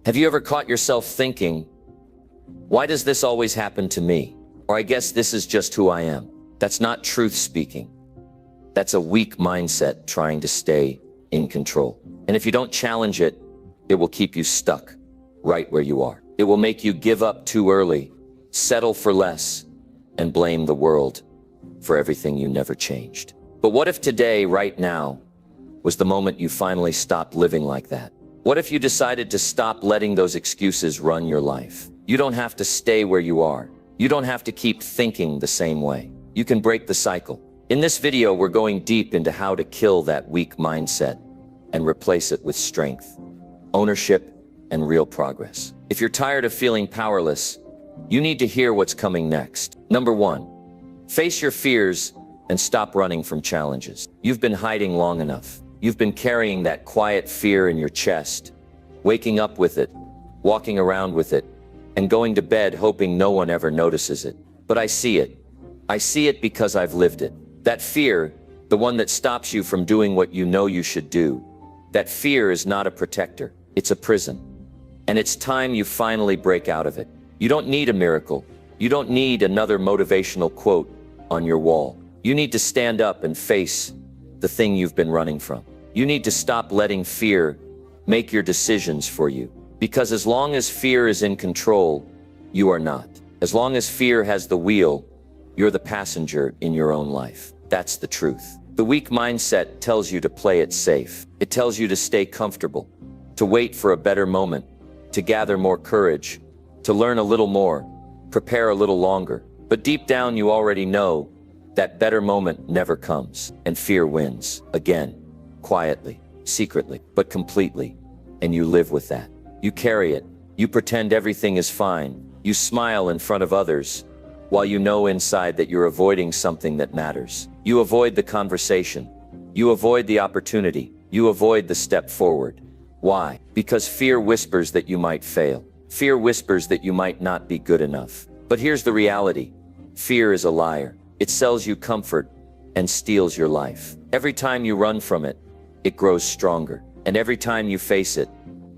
Have you ever caught yourself thinking, why does this always happen to me? Or I guess this is just who I am. That's not truth speaking. That's a weak mindset trying to stay in control. And if you don't challenge it, it will keep you stuck right where you are. It will make you give up too early, settle for less, and blame the world for everything you never changed. But what if today, right now, was the moment you finally stopped living like that? What if you decided to stop letting those excuses run your life? You don't have to stay where you are. You don't have to keep thinking the same way. You can break the cycle. In this video, we're going deep into how to kill that weak mindset and replace it with strength, ownership, and real progress. If you're tired of feeling powerless, you need to hear what's coming next. Number 1, face your fears and stop running from challenges. You've been hiding long enough. You've been carrying that quiet fear in your chest, waking up with it, walking around with it, and going to bed hoping no one ever notices it. But I see it. I see it because I've lived it. That fear, the one that stops you from doing what you know you should do, that fear is not a protector, it's a prison. And it's time you finally break out of it. You don't need a miracle. You don't need another motivational quote on your wall. You need to stand up and face the thing you've been running from. You need to stop letting fear make your decisions for you. Because as long as fear is in control, you are not. As long as fear has the wheel, you're the passenger in your own life. That's the truth. The weak mindset tells you to play it safe. It tells you to stay comfortable, to wait for a better moment, to gather more courage, to learn a little more, prepare a little longer. But deep down, you already know that better moment never comes, and fear wins again, quietly, secretly, but completely. And you live with that. You carry it. You pretend everything is fine. You smile in front of others, while you know inside that you're avoiding something that matters. You avoid the conversation. You avoid the opportunity. You avoid the step forward. Why? Because fear whispers that you might fail. Fear whispers that you might not be good enough. But here's the reality. Fear is a liar. It sells you comfort and steals your life. Every time you run from it, it grows stronger. And every time you face it,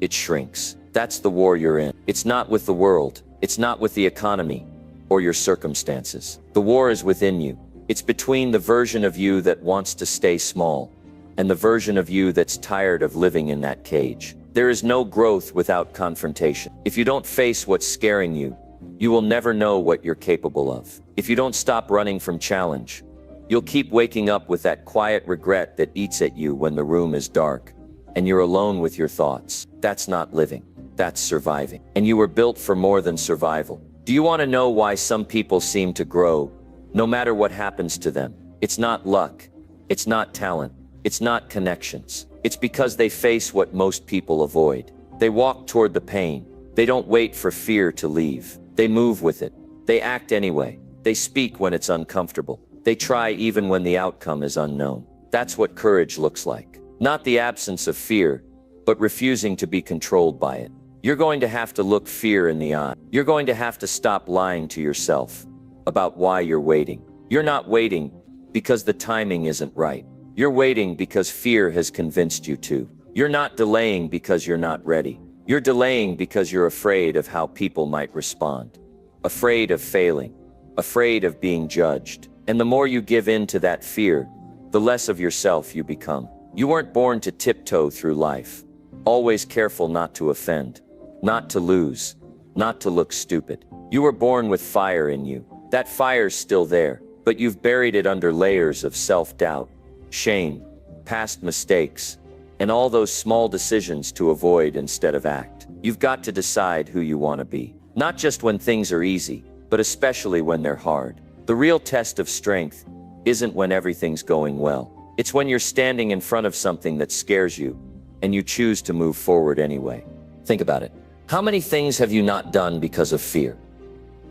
it shrinks. That's the war you're in. It's not with the world. It's not with the economy or your circumstances. The war is within you. It's between the version of you that wants to stay small and the version of you that's tired of living in that cage. There is no growth without confrontation. If you don't face what's scaring you, you will never know what you're capable of. If you don't stop running from challenge, you'll keep waking up with that quiet regret that eats at you when the room is dark and you're alone with your thoughts. That's not living. That's surviving. And you were built for more than survival. Do you want to know why some people seem to grow no matter what happens to them? It's not luck. It's not talent. It's not connections. It's because they face what most people avoid. They walk toward the pain. They don't wait for fear to leave. They move with it. They act anyway. They speak when it's uncomfortable. They try even when the outcome is unknown. That's what courage looks like. Not the absence of fear, but refusing to be controlled by it. You're going to have to look fear in the eye. You're going to have to stop lying to yourself about why you're waiting. You're not waiting because the timing isn't right. You're waiting because fear has convinced you to. You're not delaying because you're not ready. You're delaying because you're afraid of how people might respond. Afraid of failing. Afraid of being judged. And the more you give in to that fear, the less of yourself you become. You weren't born to tiptoe through life, always careful not to offend, not to lose, not to look stupid. You were born with fire in you. That fire's still there, but you've buried it under layers of self-doubt, shame, past mistakes, and all those small decisions to avoid instead of act. You've got to decide who you want to be. Not just when things are easy, but especially when they're hard. The real test of strength isn't when everything's going well. It's when you're standing in front of something that scares you, and you choose to move forward anyway. Think about it. How many things have you not done because of fear?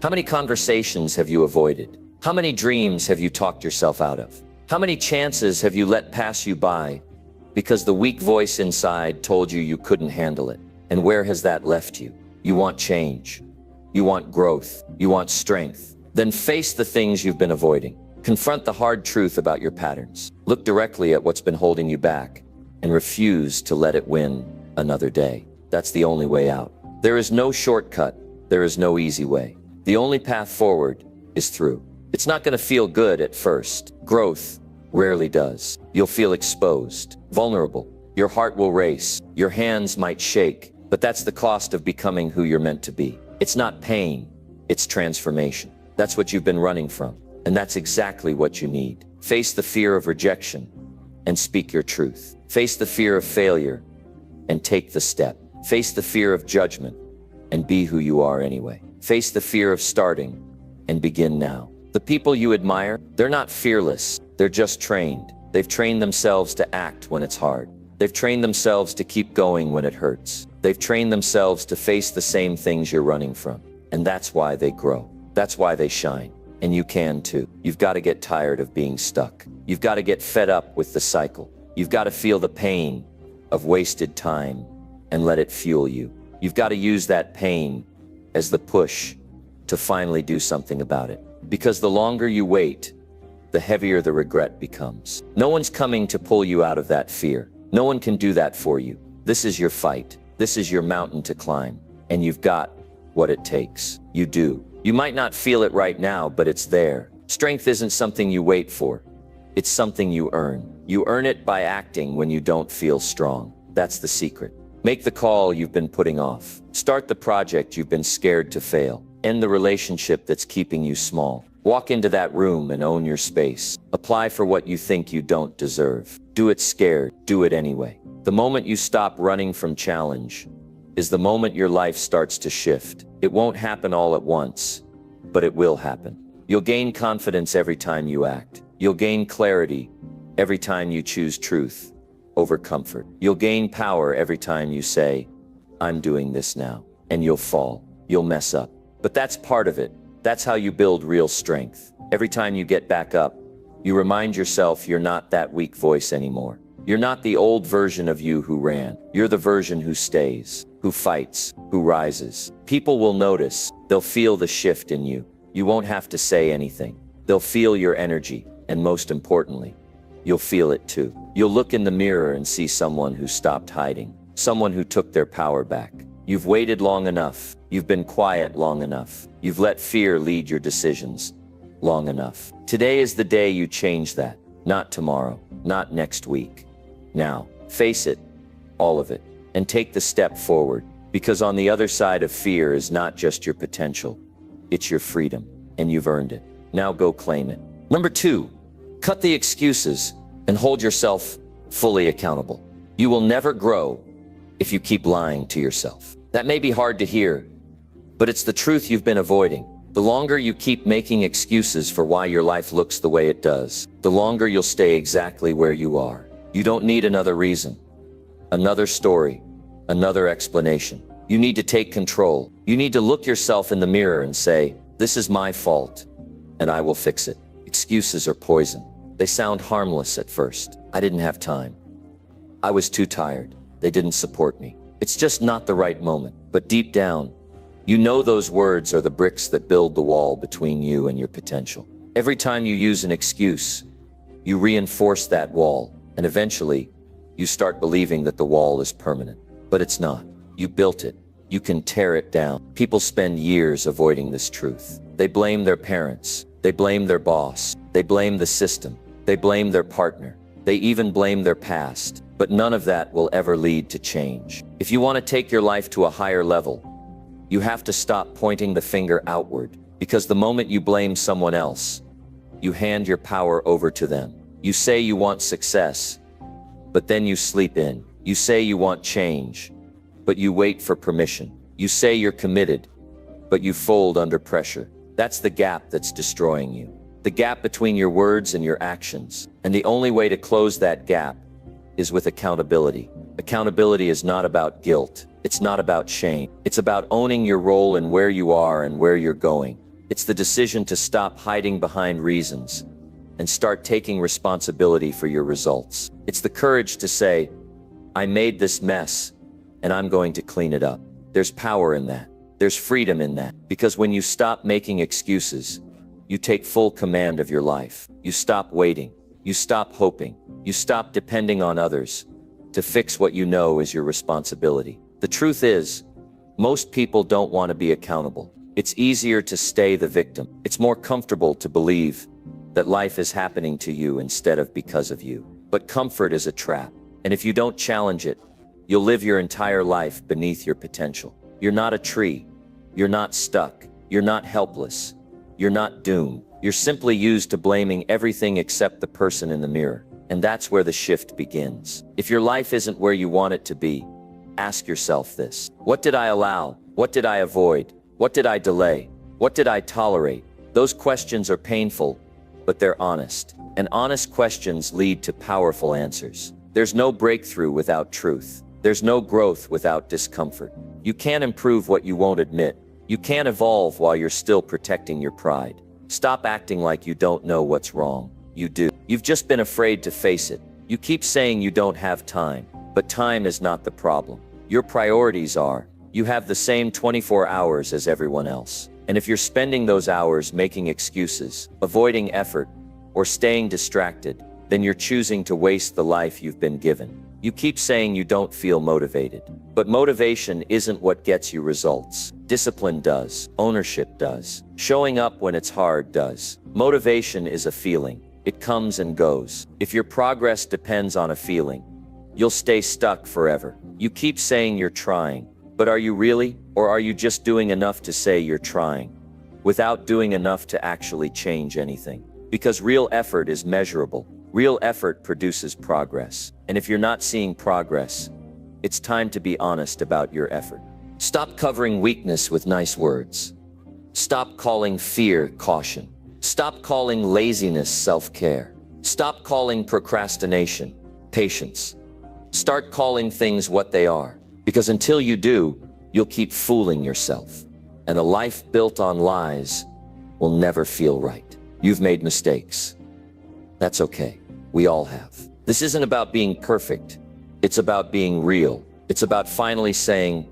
How many conversations have you avoided? How many dreams have you talked yourself out of? How many chances have you let pass you by because the weak voice inside told you you couldn't handle it? And where has that left you? You want change. You want growth. You want strength. Then face the things you've been avoiding. Confront the hard truth about your patterns. Look directly at what's been holding you back and refuse to let it win another day. That's the only way out. There is no shortcut. There is no easy way. The only path forward is through. It's not going to feel good at first. Growth rarely does. You'll feel exposed, vulnerable. Your heart will race. Your hands might shake. But that's the cost of becoming who you're meant to be. It's not pain. It's transformation. That's what you've been running from. And that's exactly what you need. Face the fear of rejection and speak your truth. Face the fear of failure and take the step. Face the fear of judgment and be who you are anyway. Face the fear of starting and begin now. The people you admire, they're not fearless. They're just trained. They've trained themselves to act when it's hard. They've trained themselves to keep going when it hurts. They've trained themselves to face the same things you're running from. And that's why they grow. That's why they shine. And you can too. You've got to get tired of being stuck. You've got to get fed up with the cycle. You've got to feel the pain of wasted time and let it fuel you. You've got to use that pain as the push to finally do something about it. Because the longer you wait, the heavier the regret becomes. No one's coming to pull you out of that fear. No one can do that for you. This is your fight. This is your mountain to climb. And you've got what it takes. You do. You might not feel it right now, but it's there. Strength isn't something you wait for. It's something you earn. You earn it by acting when you don't feel strong. That's the secret. Make the call you've been putting off. Start the project you've been scared to fail. End the relationship that's keeping you small. Walk into that room and own your space. Apply for what you think you don't deserve. Do it scared. Do it anyway. The moment you stop running from challenge is the moment your life starts to shift. It won't happen all at once, but it will happen. You'll gain confidence every time you act. You'll gain clarity every time you choose truth over comfort. You'll gain power every time you say, I'm doing this now. And you'll fall. You'll mess up. But that's part of it. That's how you build real strength. Every time you get back up, you remind yourself you're not that weak voice anymore. You're not the old version of you who ran. You're the version who stays, who fights, who rises. People will notice. They'll feel the shift in you. You won't have to say anything. They'll feel your energy. And most importantly, you'll feel it too. You'll look in the mirror and see someone who stopped hiding. Someone who took their power back. You've waited long enough. You've been quiet long enough. You've let fear lead your decisions long enough. Today is the day you change that. Not tomorrow. Not next week. Now, face it, all of it, and take the step forward. Because on the other side of fear is not just your potential. It's your freedom. And you've earned it. Now go claim it. Number 2, cut the excuses and hold yourself fully accountable. You will never grow if you keep lying to yourself. That may be hard to hear, but it's the truth you've been avoiding. The longer you keep making excuses for why your life looks the way it does, the longer you'll stay exactly where you are. You don't need another reason, another story, another explanation. You need to take control. You need to look yourself in the mirror and say, this is my fault, and I will fix it. Excuses are poison. They sound harmless at first. I didn't have time. I was too tired. They didn't support me. It's just not the right moment. But deep down, you know those words are the bricks that build the wall between you and your potential. Every time you use an excuse, you reinforce that wall, and eventually, you start believing that the wall is permanent. But it's not. You built it. You can tear it down. People spend years avoiding this truth. They blame their parents. They blame their boss. They blame the system. They blame their partner. They even blame their past. But none of that will ever lead to change. If you want to take your life to a higher level, you have to stop pointing the finger outward. Because the moment you blame someone else, you hand your power over to them. You say you want success, but then you sleep in. You say you want change, but you wait for permission. You say you're committed, but you fold under pressure. That's the gap that's destroying you. The gap between your words and your actions. And the only way to close that gap is with accountability. Accountability is not about guilt. It's not about shame. It's about owning your role in where you are and where you're going. It's the decision to stop hiding behind reasons and start taking responsibility for your results. It's the courage to say, I made this mess and I'm going to clean it up. There's power in that. There's freedom in that. Because when you stop making excuses, you take full command of your life. You stop waiting. You stop hoping. You stop depending on others to fix what you know is your responsibility. The truth is, most people don't want to be accountable. It's easier to stay the victim. It's more comfortable to believe that life is happening to you instead of because of you. But comfort is a trap. And if you don't challenge it, you'll live your entire life beneath your potential. You're not a tree. You're not stuck. You're not helpless. You're not doomed. You're simply used to blaming everything except the person in the mirror. And that's where the shift begins. If your life isn't where you want it to be, ask yourself this. What did I allow? What did I avoid? What did I delay? What did I tolerate? Those questions are painful, but they're honest. And honest questions lead to powerful answers. There's no breakthrough without truth. There's no growth without discomfort. You can't improve what you won't admit. You can't evolve while you're still protecting your pride. Stop acting like you don't know what's wrong. You do. You've just been afraid to face it. You keep saying you don't have time, but time is not the problem. Your priorities are. You have the same 24 hours as everyone else. And if you're spending those hours making excuses, avoiding effort, or staying distracted, then you're choosing to waste the life you've been given. You keep saying you don't feel motivated. But motivation isn't what gets you results. Discipline does. Ownership does. Showing up when it's hard does. Motivation is a feeling. It comes and goes. If your progress depends on a feeling, you'll stay stuck forever. You keep saying you're trying, but are you really? Or are you just doing enough to say you're trying, without doing enough to actually change anything? Because real effort is measurable. Real effort produces progress. And if you're not seeing progress, it's time to be honest about your effort. Stop covering weakness with nice words. Stop calling fear caution. Stop calling laziness self-care. Stop calling procrastination patience. Start calling things what they are. Because until you do, you'll keep fooling yourself. And a life built on lies will never feel right. You've made mistakes. That's okay. We all have. This isn't about being perfect. It's about being real. It's about finally saying,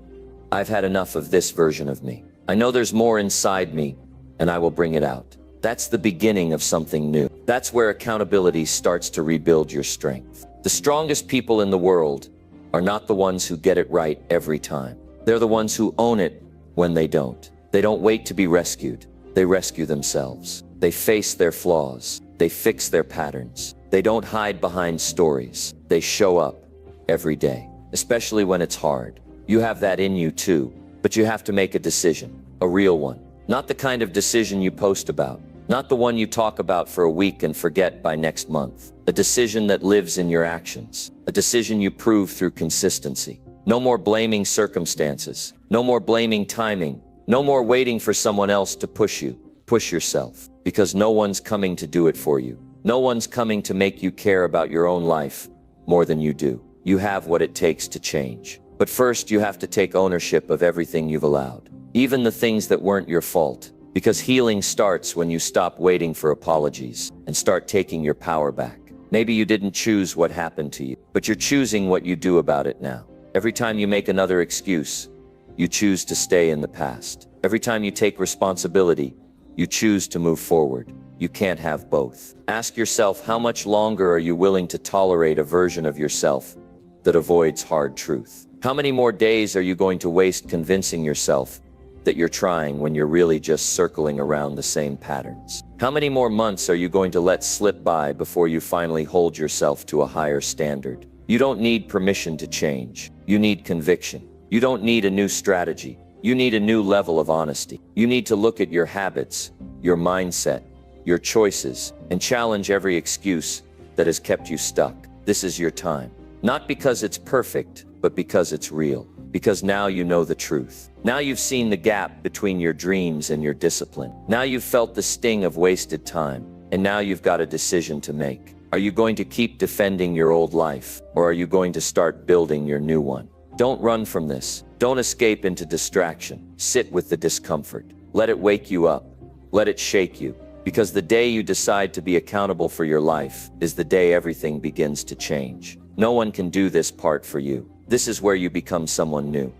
I've had enough of this version of me. I know there's more inside me, and I will bring it out. That's the beginning of something new. That's where accountability starts to rebuild your strength. The strongest people in the world are not the ones who get it right every time. They're the ones who own it when they don't. They don't wait to be rescued. They rescue themselves. They face their flaws. They fix their patterns. They don't hide behind stories. They show up every day, especially when it's hard. You have that in you too, but you have to make a decision, a real one. Not the kind of decision you post about, not the one you talk about for a week and forget by next month. A decision that lives in your actions, a decision you prove through consistency. No more blaming circumstances, no more blaming timing, no more waiting for someone else to push you. Push yourself, because no one's coming to do it for you. No one's coming to make you care about your own life more than you do. You have what it takes to change. But first, you have to take ownership of everything you've allowed, even the things that weren't your fault. Because healing starts when you stop waiting for apologies and start taking your power back. Maybe you didn't choose what happened to you, but you're choosing what you do about it now. Every time you make another excuse, you choose to stay in the past. Every time you take responsibility, you choose to move forward. You can't have both. Ask yourself, how much longer are you willing to tolerate a version of yourself that avoids hard truth? How many more days are you going to waste convincing yourself that you're trying when you're really just circling around the same patterns? How many more months are you going to let slip by before you finally hold yourself to a higher standard? You don't need permission to change. You need conviction. You don't need a new strategy. You need a new level of honesty. You need to look at your habits, your mindset, your choices, and challenge every excuse that has kept you stuck. This is your time. Not because it's perfect, but because it's real. Because now you know the truth. Now you've seen the gap between your dreams and your discipline. Now you've felt the sting of wasted time. And now you've got a decision to make. Are you going to keep defending your old life, or are you going to start building your new one? Don't run from this. Don't escape into distraction. Sit with the discomfort. Let it wake you up. Let it shake you. Because the day you decide to be accountable for your life is the day everything begins to change. No one can do this part for you. This is where you become someone new.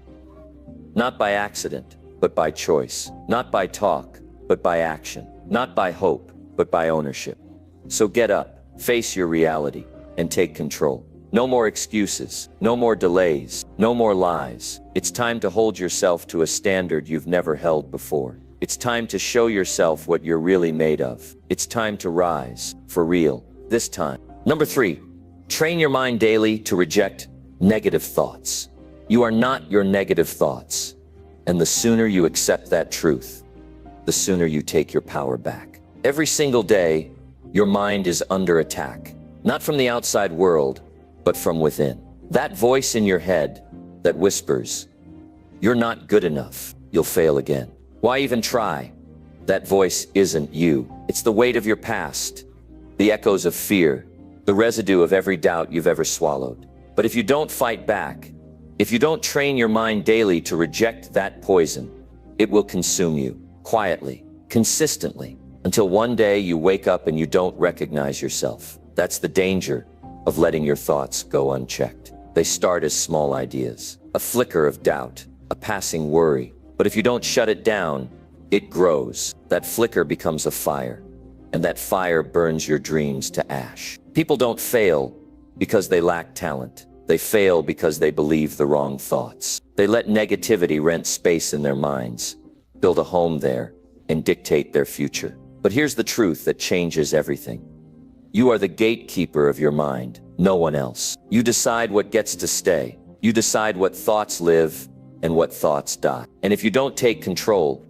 Not by accident, but by choice. Not by talk, but by action. Not by hope, but by ownership. So get up, face your reality, and take control. No more excuses. No more delays. No more lies. It's time to hold yourself to a standard you've never held before. It's time to show yourself what you're really made of. It's time to rise, for real, this time. Number 3, train your mind daily to reject negative thoughts. You are not your negative thoughts. And the sooner you accept that truth, the sooner you take your power back. Every single day, your mind is under attack. Not from the outside world, but from within. That voice in your head that whispers, "You're not good enough. You'll fail again. Why even try?" That voice isn't you. It's the weight of your past, the echoes of fear, the residue of every doubt you've ever swallowed. But if you don't fight back, if you don't train your mind daily to reject that poison, it will consume you, quietly, consistently, until one day you wake up and you don't recognize yourself. That's the danger of letting your thoughts go unchecked. They start as small ideas, a flicker of doubt, a passing worry. But if you don't shut it down, it grows. That flicker becomes a fire, and that fire burns your dreams to ash. People don't fail because they lack talent. They fail because they believe the wrong thoughts. They let negativity rent space in their minds, build a home there, and dictate their future. But here's the truth that changes everything. You are the gatekeeper of your mind, no one else. You decide what gets to stay. You decide what thoughts live and what thoughts die. And if you don't take control,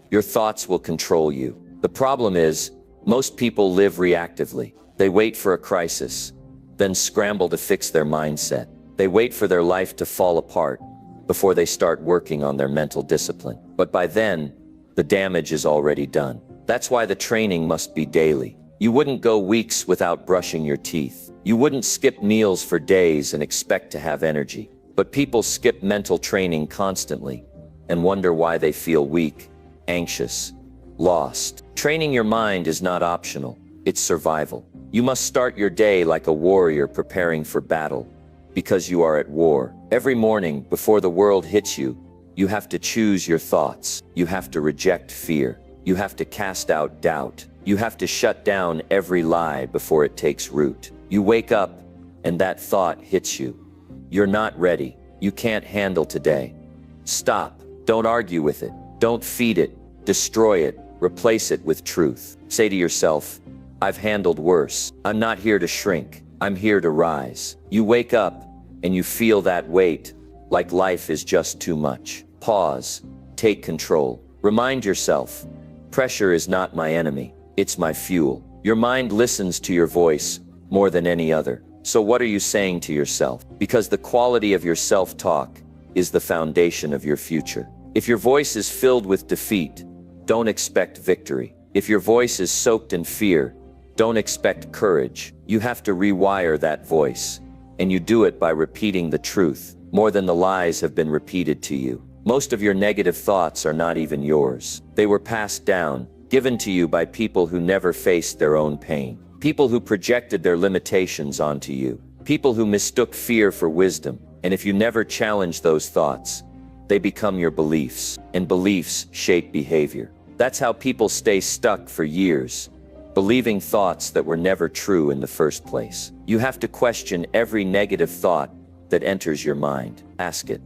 your thoughts will control you. The problem is, most people live reactively. They wait for a crisis, then scramble to fix their mindset. They wait for their life to fall apart before they start working on their mental discipline. But by then, the damage is already done. That's why the training must be daily. You wouldn't go weeks without brushing your teeth. You wouldn't skip meals for days and expect to have energy. But people skip mental training constantly and wonder why they feel weak, anxious, lost. Training your mind is not optional. It's survival. You must start your day like a warrior preparing for battle, because you are at war. Every morning, before the world hits you, you have to choose your thoughts. You have to reject fear. You have to cast out doubt. You have to shut down every lie before it takes root. You wake up, and that thought hits you. You're not ready. You can't handle today. Stop. Don't argue with it. Don't feed it. Destroy it. Replace it with truth. Say to yourself, "I've handled worse. I'm not here to shrink. I'm here to rise." You wake up, and you feel that weight, like life is just too much. Pause. Take control. Remind yourself, pressure is not my enemy. It's my fuel. Your mind listens to your voice more than any other. So what are you saying to yourself? Because the quality of your self-talk is the foundation of your future. If your voice is filled with defeat, don't expect victory. If your voice is soaked in fear, don't expect courage. You have to rewire that voice, and you do it by repeating the truth more than the lies have been repeated to you. Most of your negative thoughts are not even yours. They were passed down, given to you by people who never faced their own pain. People who projected their limitations onto you. People who mistook fear for wisdom. And if you never challenge those thoughts, they become your beliefs. And beliefs shape behavior. That's how people stay stuck for years, believing thoughts that were never true in the first place. You have to question every negative thought that enters your mind. Ask it,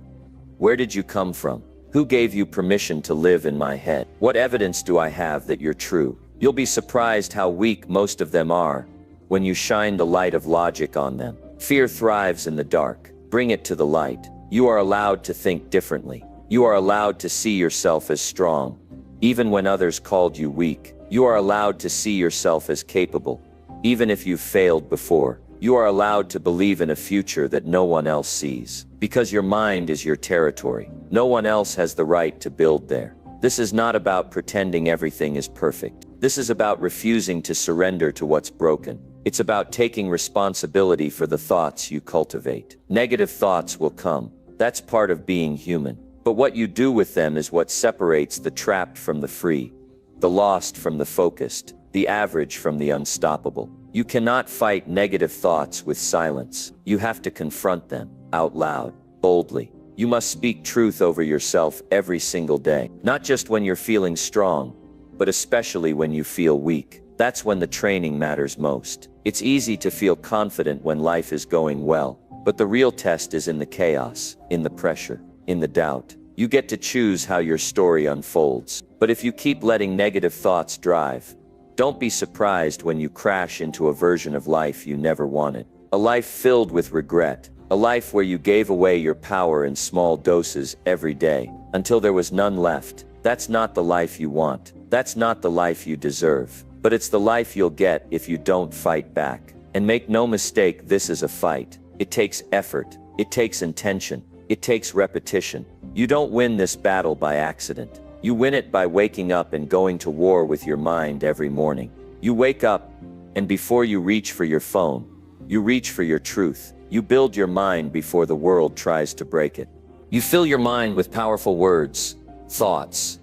where did you come from? Who gave you permission to live in my head? What evidence do I have that you're true? You'll be surprised how weak most of them are when you shine the light of logic on them. Fear thrives in the dark. Bring it to the light. You are allowed to think differently. You are allowed to see yourself as strong, even when others called you weak. You are allowed to see yourself as capable, even if you've failed before. You are allowed to believe in a future that no one else sees, because your mind is your territory. No one else has the right to build there. This is not about pretending everything is perfect. This is about refusing to surrender to what's broken. It's about taking responsibility for the thoughts you cultivate. Negative thoughts will come. That's part of being human. But what you do with them is what separates the trapped from the free, the lost from the focused, the average from the unstoppable. You cannot fight negative thoughts with silence. You have to confront them, out loud, boldly. You must speak truth over yourself every single day. Not just when you're feeling strong, but especially when you feel weak. That's when the training matters most. It's easy to feel confident when life is going well. But the real test is in the chaos, in the pressure, in the doubt. You get to choose how your story unfolds. But if you keep letting negative thoughts drive, don't be surprised when you crash into a version of life you never wanted. A life filled with regret. A life where you gave away your power in small doses every day, until there was none left. That's not the life you want. That's not the life you deserve. But it's the life you'll get if you don't fight back. And make no mistake, this is a fight. It takes effort. It takes intention. It takes repetition. You don't win this battle by accident. You win it by waking up and going to war with your mind every morning. You wake up, and before you reach for your phone, you reach for your truth. You build your mind before the world tries to break it. You fill your mind with powerful words, thoughts,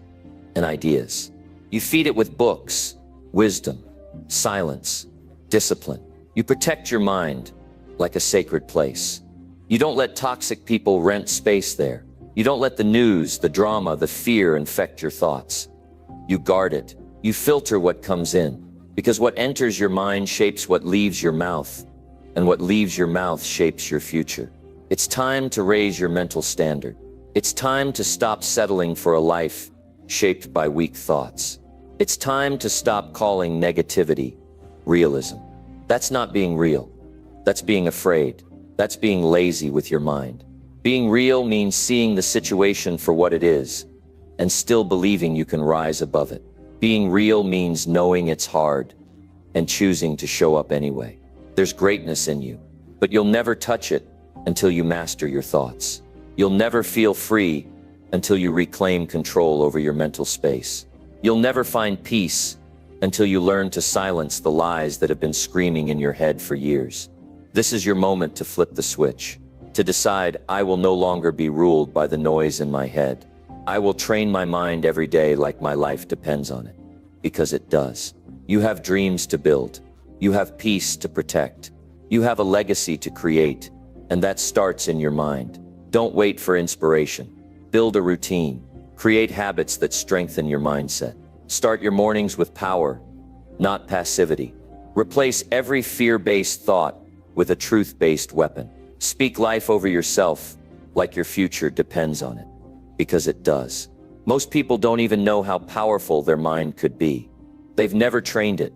and ideas. You feed it with books, wisdom, silence, discipline. You protect your mind like a sacred place. You don't let toxic people rent space there. You don't let the news, the drama, the fear infect your thoughts. You guard it. You filter what comes in. Because what enters your mind shapes what leaves your mouth. And what leaves your mouth shapes your future. It's time to raise your mental standard. It's time to stop settling for a life shaped by weak thoughts. It's time to stop calling negativity realism. That's not being real. That's being afraid. That's being lazy with your mind. Being real means seeing the situation for what it is and still believing you can rise above it. Being real means knowing it's hard and choosing to show up anyway. There's greatness in you, but you'll never touch it until you master your thoughts. You'll never feel free until you reclaim control over your mental space. You'll never find peace until you learn to silence the lies that have been screaming in your head for years. This is your moment to flip the switch, to decide, I will no longer be ruled by the noise in my head. I will train my mind every day like my life depends on it, because it does. You have dreams to build. You have peace to protect. You have a legacy to create, and that starts in your mind. Don't wait for inspiration. Build a routine. Create habits that strengthen your mindset. Start your mornings with power, not passivity. Replace every fear-based thought with a truth-based weapon. Speak life over yourself like your future depends on it, because it does. Most people don't even know how powerful their mind could be. They've never trained it,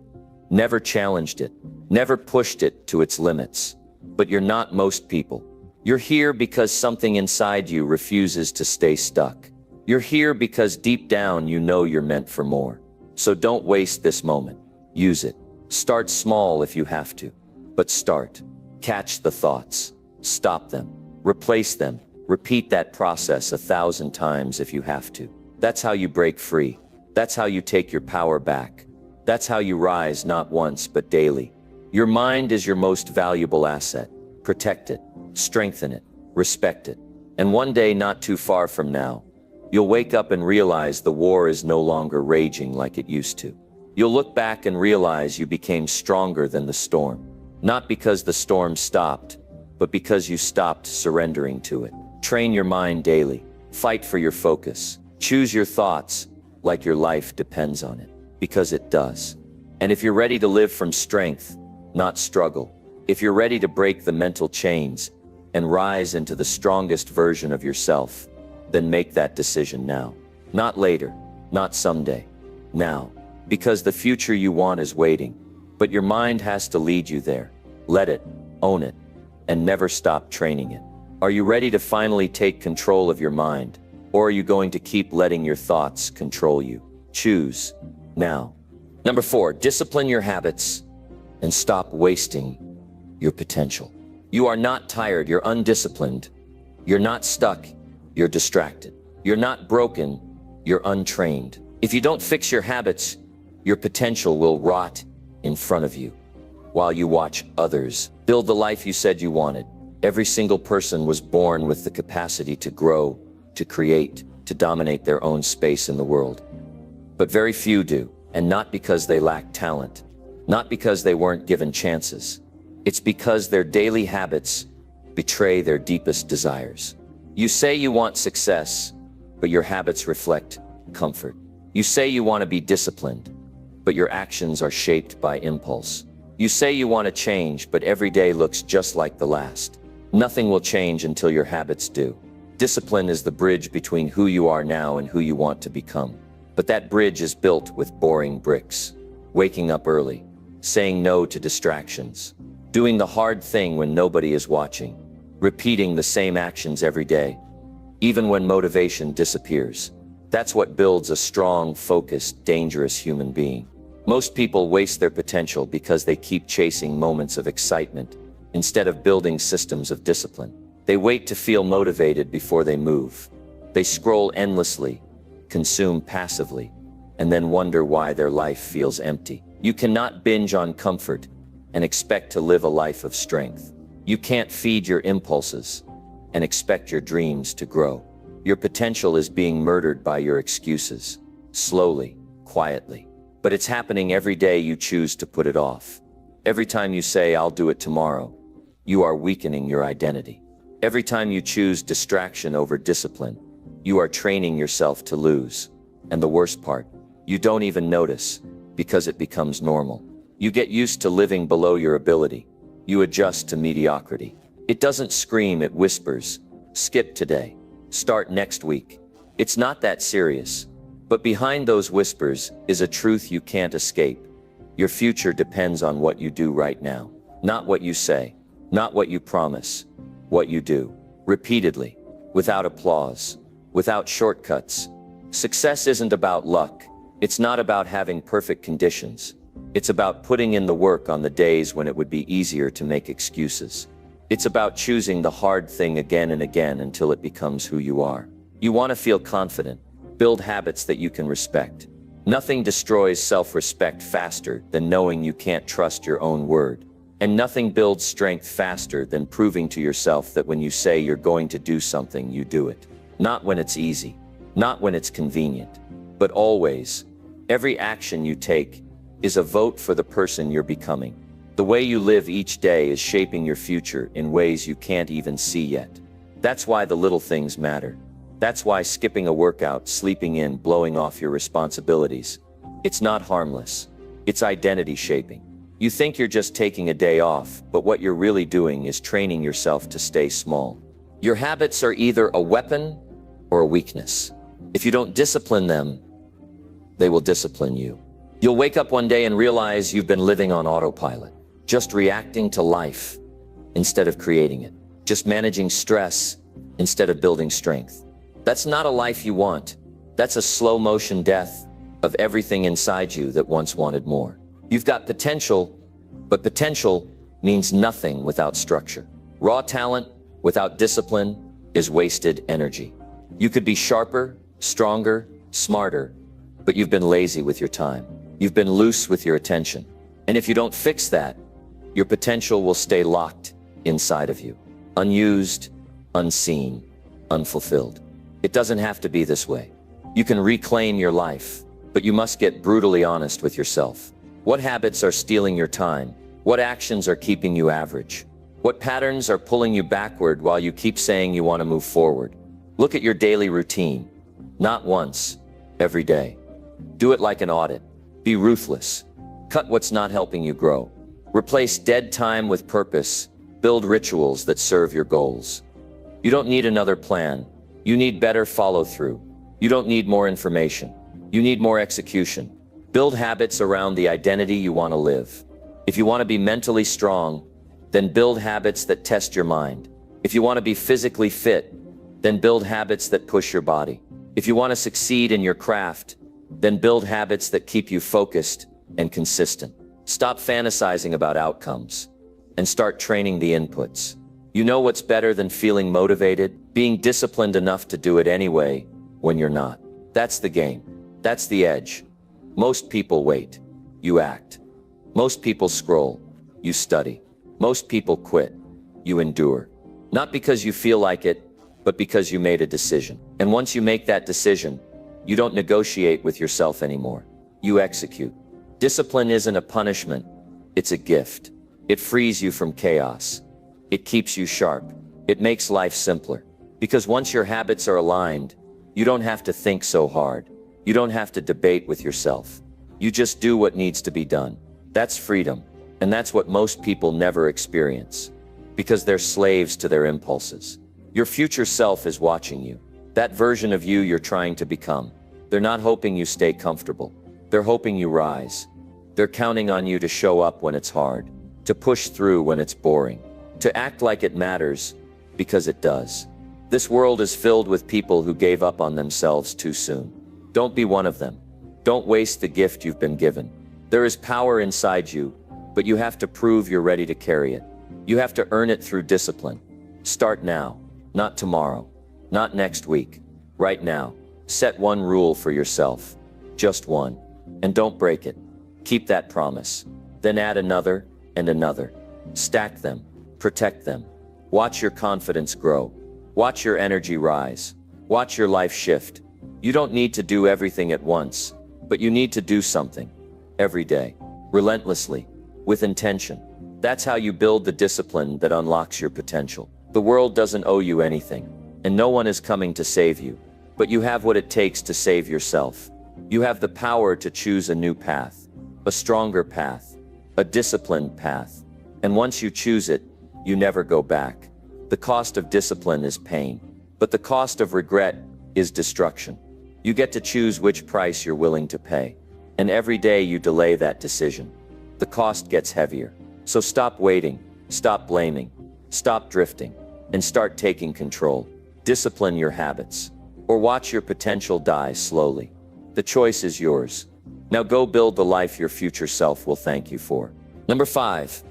never challenged it, never pushed it to its limits. But you're not most people. You're here because something inside you refuses to stay stuck. You're here because deep down you know you're meant for more. So don't waste this moment. Use it. Start small if you have to, but start. Catch the thoughts. Stop them. Replace them. Repeat that process 1,000 times if you have to. That's how you break free. That's how you take your power back. That's how you rise not once but daily. Your mind is your most valuable asset. Protect it, strengthen it, respect it. And one day not too far from now, you'll wake up and realize the war is no longer raging like it used to. You'll look back and realize you became stronger than the storm. Not because the storm stopped, but because you stopped surrendering to it. Train your mind daily. Fight for your focus. Choose your thoughts like your life depends on it, because it does. And if you're ready to live from strength, not struggle, if you're ready to break the mental chains and rise into the strongest version of yourself, then make that decision now. Not later, not someday, now. Because the future you want is waiting, but your mind has to lead you there. Let it, own it, and never stop training it. Are you ready to finally take control of your mind, or are you going to keep letting your thoughts control you? Choose now. Number 4, discipline your habits and stop wasting your potential. You are not tired, you're undisciplined. You're not stuck, you're distracted. You're not broken, you're untrained. If you don't fix your habits, your potential will rot in front of you while you watch others build the life you said you wanted. Every single person was born with the capacity to grow, to create, to dominate their own space in the world. But very few do, and not because they lack talent, not because they weren't given chances. It's because their daily habits betray their deepest desires. You say you want success, but your habits reflect comfort. You say you want to be disciplined, but your actions are shaped by impulse. You say you want to change, but every day looks just like the last. Nothing will change until your habits do. Discipline is the bridge between who you are now and who you want to become. But that bridge is built with boring bricks. Waking up early, saying no to distractions, doing the hard thing when nobody is watching, repeating the same actions every day, even when motivation disappears. That's what builds a strong, focused, dangerous human being. Most people waste their potential because they keep chasing moments of excitement instead of building systems of discipline. They wait to feel motivated before they move. They scroll endlessly, consume passively, and then wonder why their life feels empty. You cannot binge on comfort and expect to live a life of strength. You can't feed your impulses and expect your dreams to grow. Your potential is being murdered by your excuses, slowly, quietly. But it's happening every day you choose to put it off. Every time you say, "I'll do it tomorrow," you are weakening your identity. Every time you choose distraction over discipline, you are training yourself to lose. And the worst part, you don't even notice because it becomes normal. You get used to living below your ability. You adjust to mediocrity. It doesn't scream, it whispers. Skip today. Start next week. It's not that serious. But behind those whispers is a truth you can't escape. Your future depends on what you do right now. Not what you say, not what you promise, what you do. Repeatedly, without applause, without shortcuts. Success isn't about luck. It's not about having perfect conditions. It's about putting in the work on the days when it would be easier to make excuses. It's about choosing the hard thing again and again until it becomes who you are. You want to feel confident. Build habits that you can respect. Nothing destroys self-respect faster than knowing you can't trust your own word. And nothing builds strength faster than proving to yourself that when you say you're going to do something, you do it. Not when it's easy, not when it's convenient, but always. Every action you take is a vote for the person you're becoming. The way you live each day is shaping your future in ways you can't even see yet. That's why the little things matter. That's why skipping a workout, sleeping in, blowing off your responsibilities. It's not harmless. It's identity shaping. You think you're just taking a day off, but what you're really doing is training yourself to stay small. Your habits are either a weapon or a weakness. If you don't discipline them, they will discipline you. You'll wake up one day and realize you've been living on autopilot, just reacting to life instead of creating it, just managing stress instead of building strength. That's not a life you want. That's a slow motion death of everything inside you that once wanted more. You've got potential, but potential means nothing without structure. Raw talent without discipline is wasted energy. You could be sharper, stronger, smarter, but you've been lazy with your time. You've been loose with your attention. And if you don't fix that, your potential will stay locked inside of you, unused, unseen, unfulfilled. It doesn't have to be this way. You can reclaim your life, but you must get brutally honest with yourself. What habits are stealing your time? What actions are keeping you average? What patterns are pulling you backward while you keep saying you want to move forward? Look at your daily routine. Not once, every day. Do it like an audit. Be ruthless. Cut what's not helping you grow. Replace dead time with purpose. Build rituals that serve your goals. You don't need another plan. You need better follow-through. You don't need more information. You need more execution. Build habits around the identity you want to live. If you want to be mentally strong, then build habits that test your mind. If you want to be physically fit, then build habits that push your body. If you want to succeed in your craft, then build habits that keep you focused and consistent. Stop fantasizing about outcomes and start training the inputs. You know what's better than feeling motivated? Being disciplined enough to do it anyway when you're not. That's the game. That's the edge. Most people wait. You act. Most people scroll. You study. Most people quit. You endure. Not because you feel like it, but because you made a decision. And once you make that decision, you don't negotiate with yourself anymore. You execute. Discipline isn't a punishment. It's a gift. It frees you from chaos. It keeps you sharp. It makes life simpler. Because once your habits are aligned, you don't have to think so hard. You don't have to debate with yourself. You just do what needs to be done. That's freedom. And that's what most people never experience. because they're slaves to their impulses. Your future self is watching you. That version of you you're trying to become. They're not hoping you stay comfortable. They're hoping you rise. They're counting on you to show up when it's hard, to push through when it's boring, to act like it matters, because it does. This world is filled with people who gave up on themselves too soon. Don't be one of them. Don't waste the gift you've been given. There is power inside you, but you have to prove you're ready to carry it. You have to earn it through discipline. Start now, not tomorrow, not next week, right now. Set one rule for yourself, just one, and don't break it. Keep that promise. Then add another and another. Stack them, protect them. Watch your confidence grow. Watch your energy rise. Watch your life shift. You don't need to do everything at once, but you need to do something every day, relentlessly, with intention. That's how you build the discipline that unlocks your potential. The world doesn't owe you anything, and no one is coming to save you, but you have what it takes to save yourself. You have the power to choose a new path, a stronger path, a disciplined path. And once you choose it, you never go back. The cost of discipline is pain, but the cost of regret is destruction. You get to choose which price you're willing to pay. And every day you delay that decision, the cost gets heavier. So stop waiting, stop blaming, stop drifting, and start taking control. Discipline your habits, or watch your potential die slowly. The choice is yours. Now go build the life your future self will thank you for. Number 5,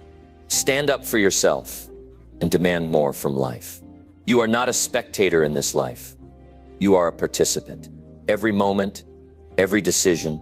stand up for yourself and demand more from life. You are not a spectator in this life. You are a participant. Every moment, every decision,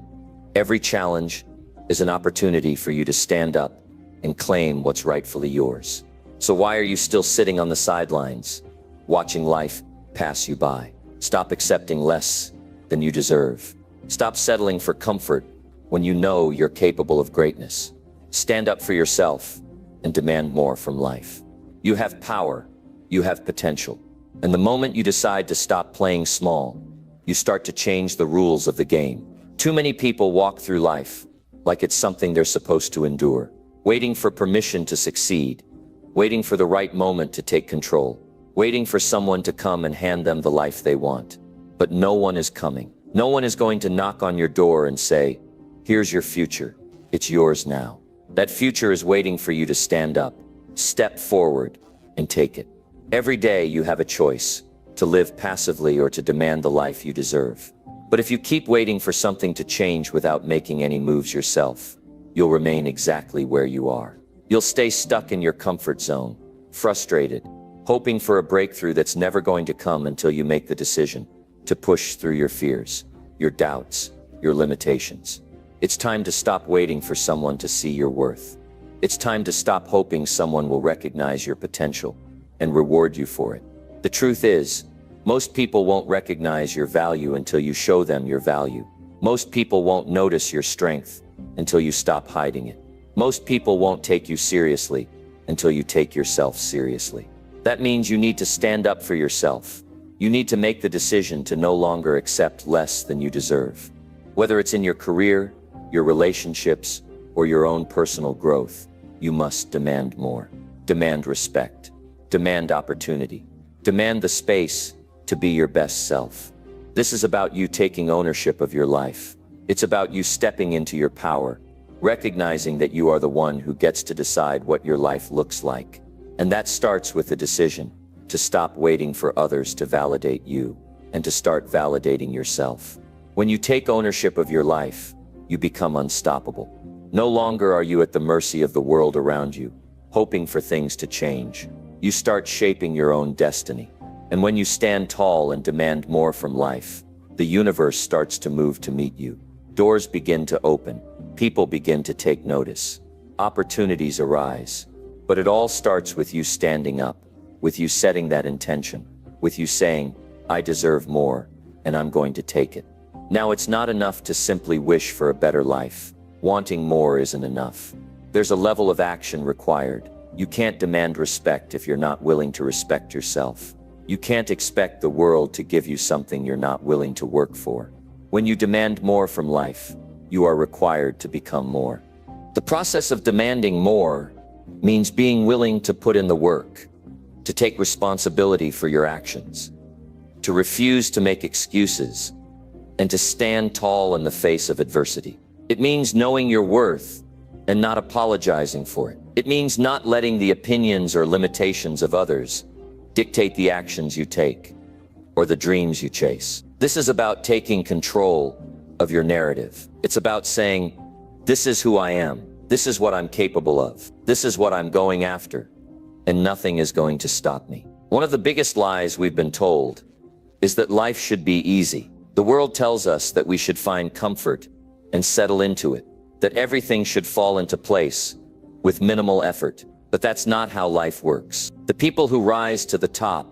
every challenge is an opportunity for you to stand up and claim what's rightfully yours. So why are you still sitting on the sidelines, watching life pass you by? Stop accepting less than you deserve. Stop settling for comfort when you know you're capable of greatness. Stand up for yourself and demand more from life. You have power, you have potential. And the moment you decide to stop playing small, you start to change the rules of the game. Too many people walk through life like it's something they're supposed to endure, waiting for permission to succeed, waiting for the right moment to take control, waiting for someone to come and hand them the life they want. But no one is coming. No one is going to knock on your door and say, "Here's your future. It's yours now." That future is waiting for you to stand up, step forward, and take it. Every day you have a choice, to live passively or to demand the life you deserve. But if you keep waiting for something to change without making any moves yourself, you'll remain exactly where you are. You'll stay stuck in your comfort zone, frustrated, hoping for a breakthrough that's never going to come until you make the decision to push through your fears, your doubts, your limitations. It's time to stop waiting for someone to see your worth. It's time to stop hoping someone will recognize your potential and reward you for it. The truth is, most people won't recognize your value until you show them your value. Most people won't notice your strength until you stop hiding it. Most people won't take you seriously until you take yourself seriously. That means you need to stand up for yourself. You need to make the decision to no longer accept less than you deserve. Whether it's in your career, your relationships, or your own personal growth, you must demand more. Demand respect. Demand opportunity. Demand the space to be your best self. This is about you taking ownership of your life. It's about you stepping into your power, recognizing that you are the one who gets to decide what your life looks like. And that starts with the decision to stop waiting for others to validate you and to start validating yourself. When you take ownership of your life, you become unstoppable. No longer are you at the mercy of the world around you, hoping for things to change. You start shaping your own destiny. And when you stand tall and demand more from life, the universe starts to move to meet you. Doors begin to open. People begin to take notice. Opportunities arise. But it all starts with you standing up, with you setting that intention, with you saying, "I deserve more, and I'm going to take it." Now, it's not enough to simply wish for a better life. Wanting more isn't enough. There's a level of action required. You can't demand respect if you're not willing to respect yourself. You can't expect the world to give you something you're not willing to work for. When you demand more from life, you are required to become more. The process of demanding more means being willing to put in the work, to take responsibility for your actions, to refuse to make excuses, and to stand tall in the face of adversity. It means knowing your worth and not apologizing for it. It means not letting the opinions or limitations of others dictate the actions you take or the dreams you chase. This is about taking control of your narrative. It's about saying, this is who I am. This is what I'm capable of. This is what I'm going after, and nothing is going to stop me. One of the biggest lies we've been told is that life should be easy. The world tells us that we should find comfort and settle into it, that everything should fall into place with minimal effort. But that's not how life works. The people who rise to the top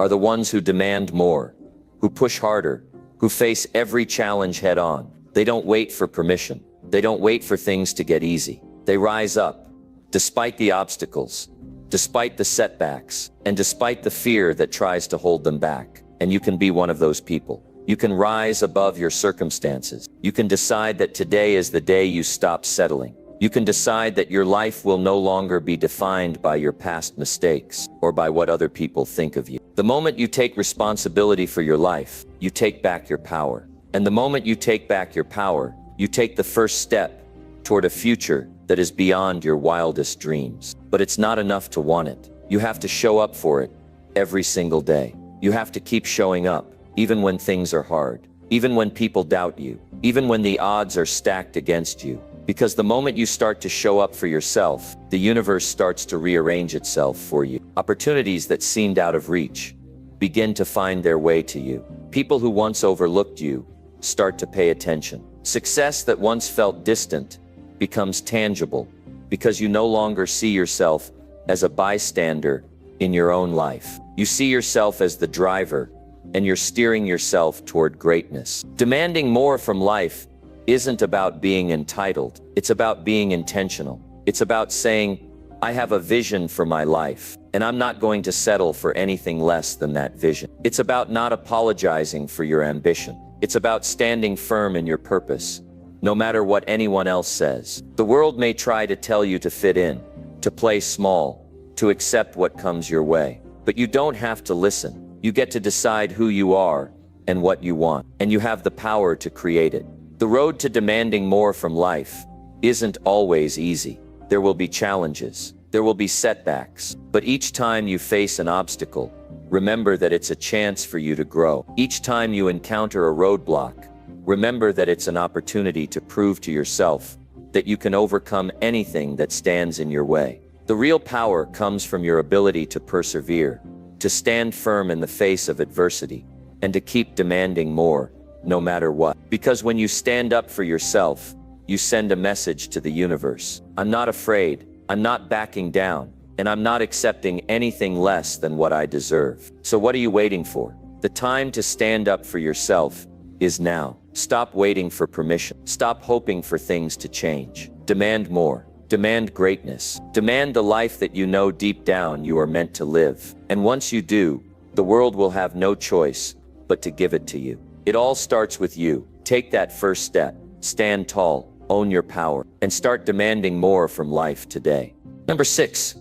are the ones who demand more, who push harder, who face every challenge head on. They don't wait for permission. They don't wait for things to get easy. They rise up, despite the obstacles, despite the setbacks, and despite the fear that tries to hold them back. And you can be one of those people. You can rise above your circumstances. You can decide that today is the day you stop settling. You can decide that your life will no longer be defined by your past mistakes or by what other people think of you. The moment you take responsibility for your life, you take back your power. And the moment you take back your power, you take the first step toward a future that is beyond your wildest dreams. But it's not enough to want it. You have to show up for it every single day. You have to keep showing up, even when things are hard, even when people doubt you, even when the odds are stacked against you. Because the moment you start to show up for yourself, the universe starts to rearrange itself for you. Opportunities that seemed out of reach begin to find their way to you. People who once overlooked you start to pay attention. Success that once felt distant becomes tangible because you no longer see yourself as a bystander in your own life. You see yourself as the driver, and you're steering yourself toward greatness. Demanding more from life isn't about being entitled. It's about being intentional. It's about saying, I have a vision for my life, and I'm not going to settle for anything less than that vision. It's about not apologizing for your ambition. It's about standing firm in your purpose, no matter what anyone else says. The world may try to tell you to fit in, to play small, to accept what comes your way. But you don't have to listen. You get to decide who you are and what you want, and you have the power to create it. The road to demanding more from life isn't always easy. There will be challenges. There will be setbacks. But each time you face an obstacle, remember that it's a chance for you to grow. Each time you encounter a roadblock, remember that it's an opportunity to prove to yourself that you can overcome anything that stands in your way. The real power comes from your ability to persevere, to stand firm in the face of adversity, and to keep demanding more, no matter what. Because when you stand up for yourself, you send a message to the universe. I'm not afraid, I'm not backing down, and I'm not accepting anything less than what I deserve. So what are you waiting for? The time to stand up for yourself is now. Stop waiting for permission. Stop hoping for things to change. Demand more. Demand greatness. Demand the life that you know deep down you are meant to live. And once you do, the world will have no choice but to give it to you. It all starts with you. Take that first step. Stand tall, own your power, and start demanding more from life today. Number 6,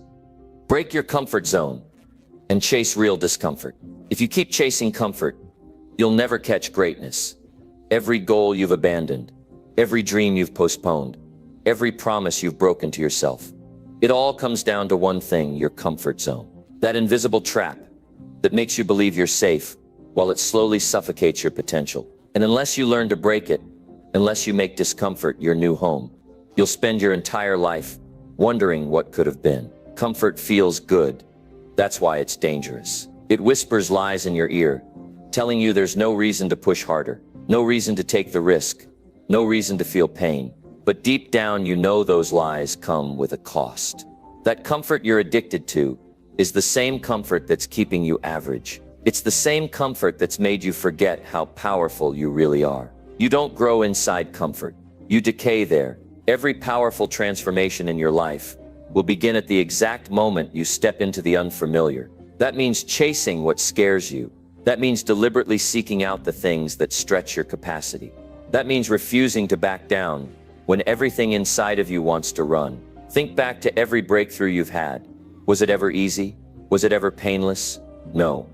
break your comfort zone and chase real discomfort. If you keep chasing comfort, you'll never catch greatness. Every goal you've abandoned, every dream you've postponed, every promise you've broken to yourself, it all comes down to one thing: your comfort zone. That invisible trap that makes you believe you're safe while it slowly suffocates your potential. And unless you learn to break it, unless you make discomfort your new home, you'll spend your entire life wondering what could have been. Comfort feels good. That's why it's dangerous. It whispers lies in your ear, telling you there's no reason to push harder, no reason to take the risk, no reason to feel pain. But deep down, you know those lies come with a cost. That comfort you're addicted to is the same comfort that's keeping you average. It's the same comfort that's made you forget how powerful you really are. You don't grow inside comfort. You decay there. Every powerful transformation in your life will begin at the exact moment you step into the unfamiliar. That means chasing what scares you. That means deliberately seeking out the things that stretch your capacity. That means refusing to back down when everything inside of you wants to run. Think back to every breakthrough you've had. Was it ever easy? Was it ever painless? No.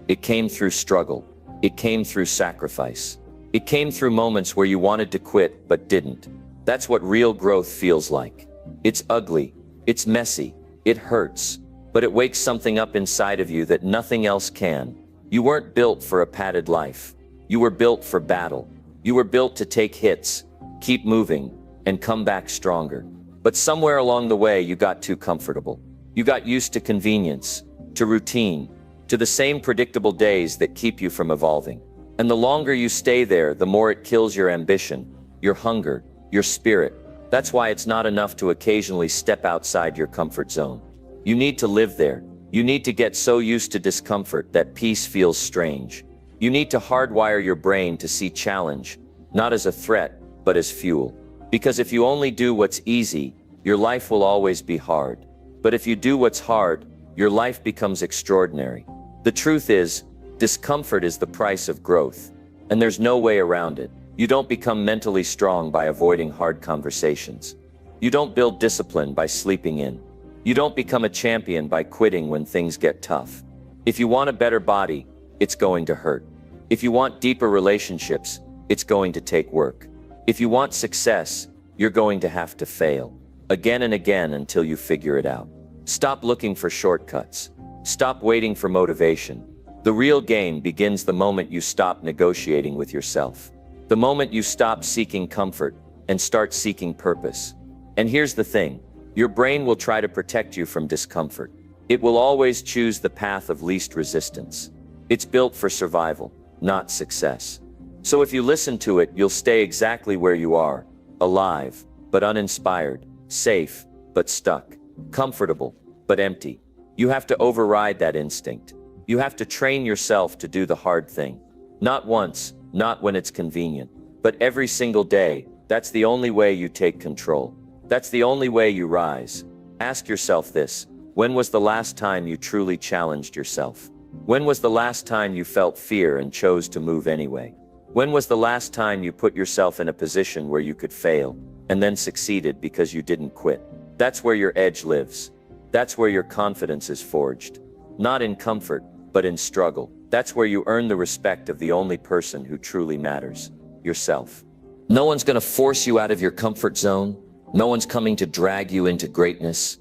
It came through struggle. It came through sacrifice. It came through moments where you wanted to quit but didn't. That's what real growth feels like. It's ugly. It's messy. It hurts. But it wakes something up inside of you that nothing else can. You weren't built for a padded life. You were built for battle. You were built to take hits, keep moving, and come back stronger. But somewhere along the way, you got too comfortable. You got used to convenience, to routine, to the same predictable days that keep you from evolving. And the longer you stay there, the more it kills your ambition, your hunger, your spirit. That's why it's not enough to occasionally step outside your comfort zone. You need to live there. You need to get so used to discomfort that peace feels strange. You need to hardwire your brain to see challenge, not as a threat, but as fuel. Because if you only do what's easy, your life will always be hard. But if you do what's hard, your life becomes extraordinary. The truth is, discomfort is the price of growth, and there's no way around it. You don't become mentally strong by avoiding hard conversations. You don't build discipline by sleeping in. You don't become a champion by quitting when things get tough. If you want a better body, it's going to hurt. If you want deeper relationships, it's going to take work. If you want success, you're going to have to fail again and again until you figure it out. Stop looking for shortcuts. Stop waiting for motivation. The real game begins the moment you stop negotiating with yourself. The moment you stop seeking comfort and start seeking purpose. And here's the thing, your brain will try to protect you from discomfort. It will always choose the path of least resistance. It's built for survival, not success. So if you listen to it, you'll stay exactly where you are, alive, but uninspired, safe, but stuck, comfortable, but empty. You have to override that instinct. You have to train yourself to do the hard thing. Not once, not when it's convenient, but every single day. That's the only way you take control. That's the only way you rise. Ask yourself this: when was the last time you truly challenged yourself? When was the last time you felt fear and chose to move anyway? When was the last time you put yourself in a position where you could fail and then succeeded because you didn't quit? That's where your edge lives. That's where your confidence is forged. Not in comfort, but in struggle. That's where you earn the respect of the only person who truly matters, yourself. No one's gonna force you out of your comfort zone. No one's coming to drag you into greatness.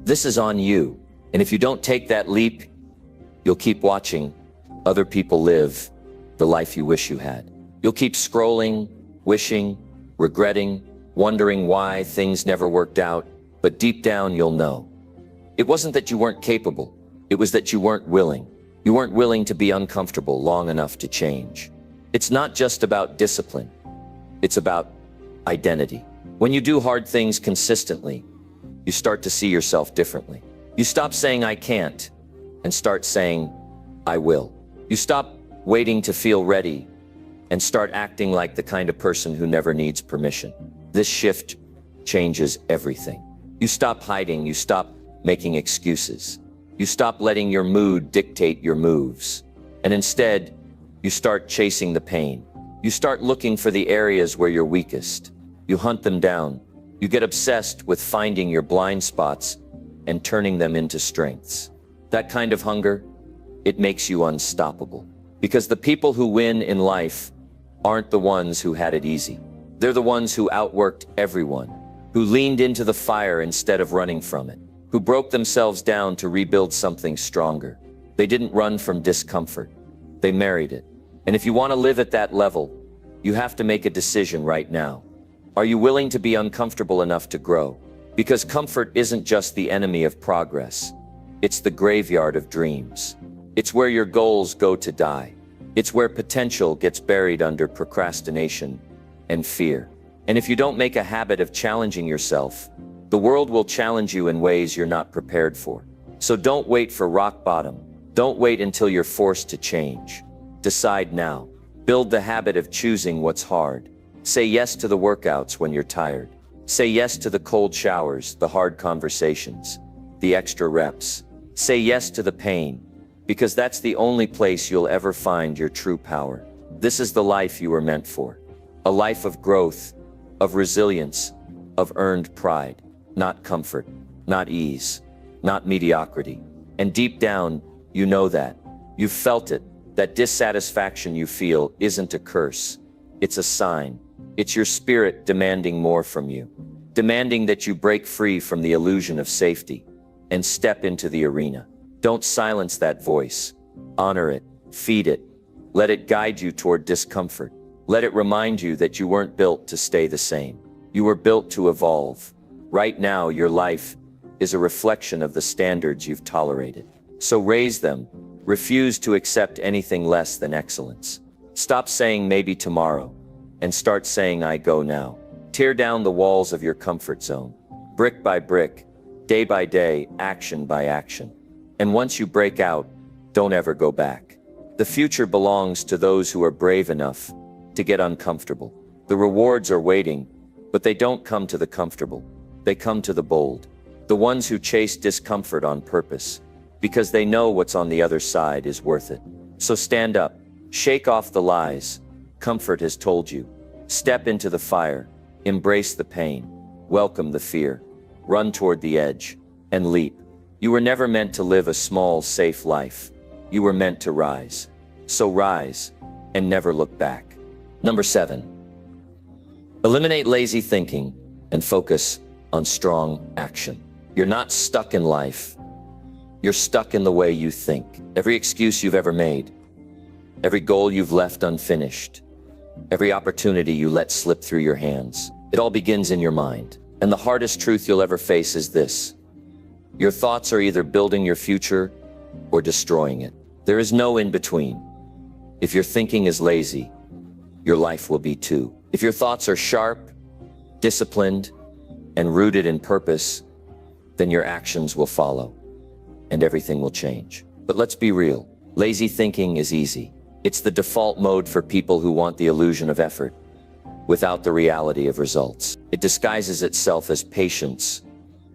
This is on you. And if you don't take that leap, you'll keep watching other people live the life you wish you had. You'll keep scrolling, wishing, regretting, wondering why things never worked out. But deep down, you'll know. It wasn't that you weren't capable. It was that you weren't willing. You weren't willing to be uncomfortable long enough to change. It's not just about discipline. It's about identity. When you do hard things consistently, you start to see yourself differently. You stop saying I can't and start saying I will. You stop waiting to feel ready and start acting like the kind of person who never needs permission. This shift changes everything. You stop hiding. You stop making excuses. You stop letting your mood dictate your moves. And instead, you start chasing the pain. You start looking for the areas where you're weakest. You hunt them down. You get obsessed with finding your blind spots and turning them into strengths. That kind of hunger, it makes you unstoppable. Because the people who win in life aren't the ones who had it easy. They're the ones who outworked everyone, who leaned into the fire instead of running from it, who broke themselves down to rebuild something stronger. They didn't run from discomfort. They married it. And if you want to live at that level, you have to make a decision right now. Are you willing to be uncomfortable enough to grow? Because comfort isn't just the enemy of progress. It's the graveyard of dreams. It's where your goals go to die. It's where potential gets buried under procrastination and fear. And if you don't make a habit of challenging yourself, the world will challenge you in ways you're not prepared for. So don't wait for rock bottom. Don't wait until you're forced to change. Decide now. Build the habit of choosing what's hard. Say yes to the workouts when you're tired. Say yes to the cold showers, the hard conversations, the extra reps. Say yes to the pain, because that's the only place you'll ever find your true power. This is the life you were meant for. A life of growth, of resilience, of earned pride. not comfort, not ease, not mediocrity. And deep down, you know that. You've felt it. That dissatisfaction you feel isn't a curse. It's a sign. It's your spirit demanding more from you. Demanding that you break free from the illusion of safety and step into the arena. Don't silence that voice. Honor it. Feed it. Let it guide you toward discomfort. Let it remind you that you weren't built to stay the same. You were built to evolve. Right now, your life is a reflection of the standards you've tolerated. So raise them. Refuse to accept anything less than excellence. Stop saying maybe tomorrow and start saying I go now. Tear down the walls of your comfort zone, brick by brick, day by day, action by action. And once you break out, don't ever go back. The future belongs to those who are brave enough to get uncomfortable. The rewards are waiting, but they don't come to the comfortable. They come to the bold. The ones who chase discomfort on purpose, because they know what's on the other side is worth it. So stand up, shake off the lies comfort has told you. Step into the fire, embrace the pain, welcome the fear, run toward the edge, and leap. You were never meant to live a small, safe life. You were meant to rise. So rise, and never look back. Number 7. Eliminate lazy thinking and focus on strong action. You're not stuck in life. You're stuck in the way you think. Every excuse you've ever made, every goal you've left unfinished, every opportunity you let slip through your hands, it all begins in your mind. And the hardest truth you'll ever face is this: your thoughts are either building your future or destroying it. There is no in between. If your thinking is lazy, your life will be too. If your thoughts are sharp, disciplined, and rooted in purpose, then your actions will follow, and everything will change. But let's be real. Lazy thinking is easy. It's the default mode for people who want the illusion of effort without the reality of results. It disguises itself as patience,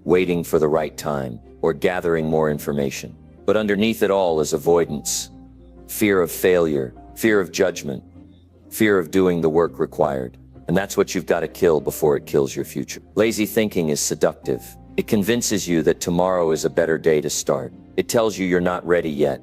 waiting for the right time, or gathering more information. But underneath it all is avoidance, fear of failure, fear of judgment, fear of doing the work required. And that's what you've got to kill before it kills your future. Lazy thinking is seductive. It convinces you that tomorrow is a better day to start. It tells you you're not ready yet,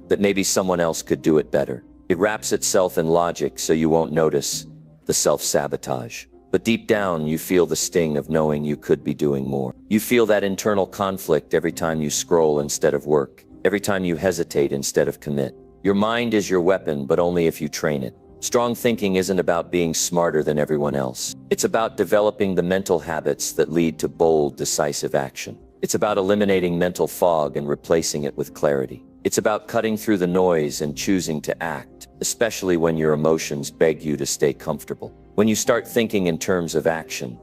that maybe someone else could do it better. It wraps itself in logic so you won't notice the self-sabotage. But deep down, you feel the sting of knowing you could be doing more. You feel that internal conflict every time you scroll instead of work, every time you hesitate instead of commit. Your mind is your weapon, but only if you train it. Strong thinking isn't about being smarter than everyone else. It's about developing the mental habits that lead to bold, decisive action. It's about eliminating mental fog and replacing it with clarity. It's about cutting through the noise and choosing to act, especially when your emotions beg you to stay comfortable. When you start thinking in terms of action,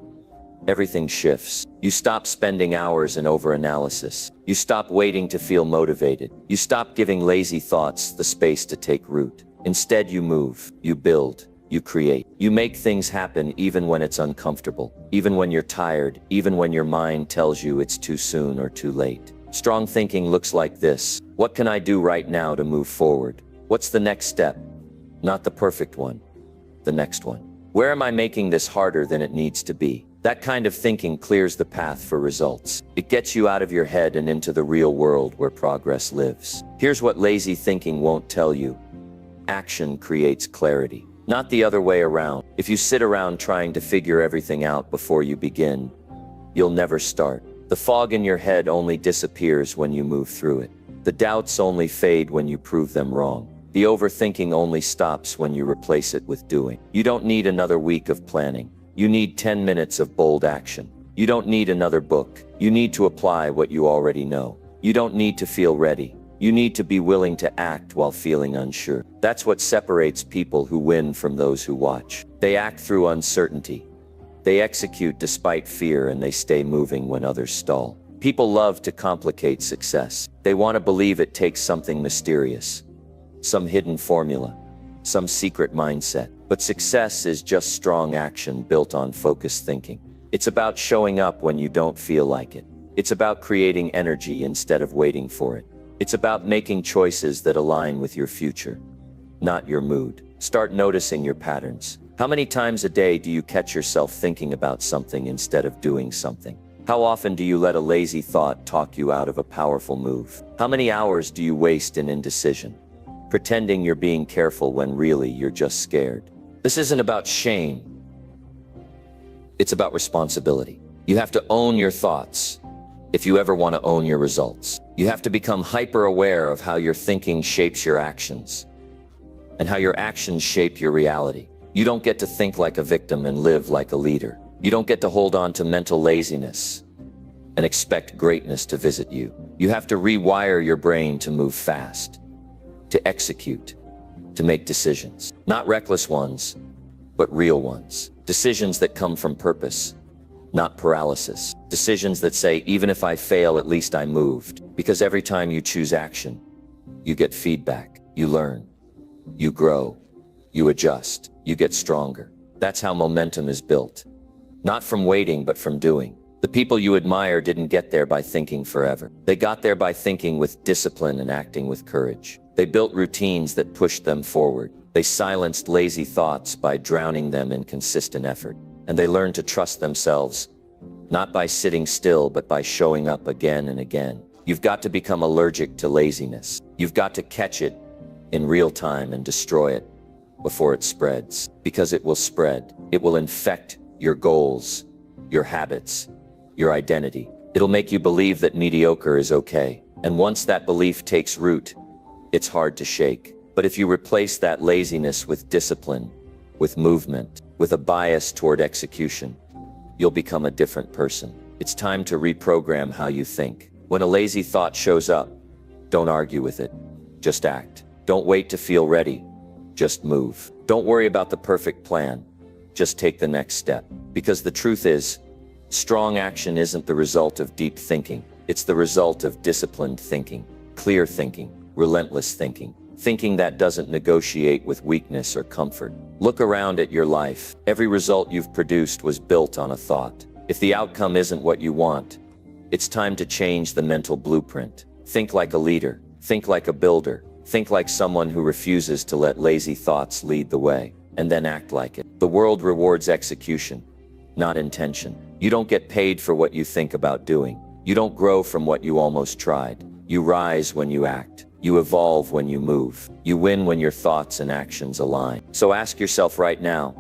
everything shifts. You stop spending hours in overanalysis. You stop waiting to feel motivated. You stop giving lazy thoughts the space to take root. Instead, you move, you build, you create. You make things happen even when it's uncomfortable, even when you're tired, even when your mind tells you it's too soon or too late. Strong thinking looks like this: what can I do right now to move forward? What's the next step? Not the perfect one, the next one. Where am I making this harder than it needs to be? That kind of thinking clears the path for results. It gets you out of your head and into the real world where progress lives. Here's what lazy thinking won't tell you: action creates clarity, not the other way around. If you sit around trying to figure everything out before you begin, you'll never start. The fog in your head only disappears when you move through it. The doubts only fade when you prove them wrong. The overthinking only stops when you replace it with doing. You don't need another week of planning. You need 10 minutes of bold action. You don't need another book. You need to apply what you already know. You don't need to feel ready. You need to be willing to act while feeling unsure. That's what separates people who win from those who watch. They act through uncertainty. They execute despite fear, and they stay moving when others stall. People love to complicate success. They want to believe it takes something mysterious, some hidden formula, some secret mindset. But success is just strong action built on focused thinking. It's about showing up when you don't feel like it. It's about creating energy instead of waiting for it. It's about making choices that align with your future, not your mood. Start noticing your patterns. How many times a day do you catch yourself thinking about something instead of doing something? How often do you let a lazy thought talk you out of a powerful move? How many hours do you waste in indecision, pretending you're being careful when really you're just scared? This isn't about shame. It's about responsibility. You have to own your thoughts if you ever want to own your results. You have to become hyper-aware of how your thinking shapes your actions and how your actions shape your reality. You don't get to think like a victim and live like a leader. You don't get to hold on to mental laziness and expect greatness to visit you. You have to rewire your brain to move fast, to execute, to make decisions. Not reckless ones, but real ones. Decisions that come from purpose, not paralysis. Decisions that say, even if I fail, at least I moved. Because every time you choose action, you get feedback, you learn, you grow, you adjust, you get stronger. That's how momentum is built. Not from waiting, but from doing. The people you admire didn't get there by thinking forever. They got there by thinking with discipline and acting with courage. They built routines that pushed them forward. They silenced lazy thoughts by drowning them in consistent effort. And they learned to trust themselves, not by sitting still, but by showing up again and again. You've got to become allergic to laziness. You've got to catch it in real time and destroy it before it spreads. Because it will spread. It will infect your goals, your habits, your identity. It'll make you believe that mediocre is okay. And once that belief takes root, it's hard to shake. But if you replace that laziness with discipline, with movement, with a bias toward execution, you'll become a different person. It's time to reprogram how you think. When a lazy thought shows up, don't argue with it. Just act. Don't wait to feel ready. Just move. Don't worry about the perfect plan. Just take the next step. Because the truth is, strong action isn't the result of deep thinking. It's the result of disciplined thinking, clear thinking, relentless thinking. Thinking that doesn't negotiate with weakness or comfort. Look around at your life. Every result you've produced was built on a thought. If the outcome isn't what you want, it's time to change the mental blueprint. Think like a leader. Think like a builder. Think like someone who refuses to let lazy thoughts lead the way, and then act like it. The world rewards execution, not intention. You don't get paid for what you think about doing. You don't grow from what you almost tried. You rise when you act. You evolve when you move. You win when your thoughts and actions align. So ask yourself right now,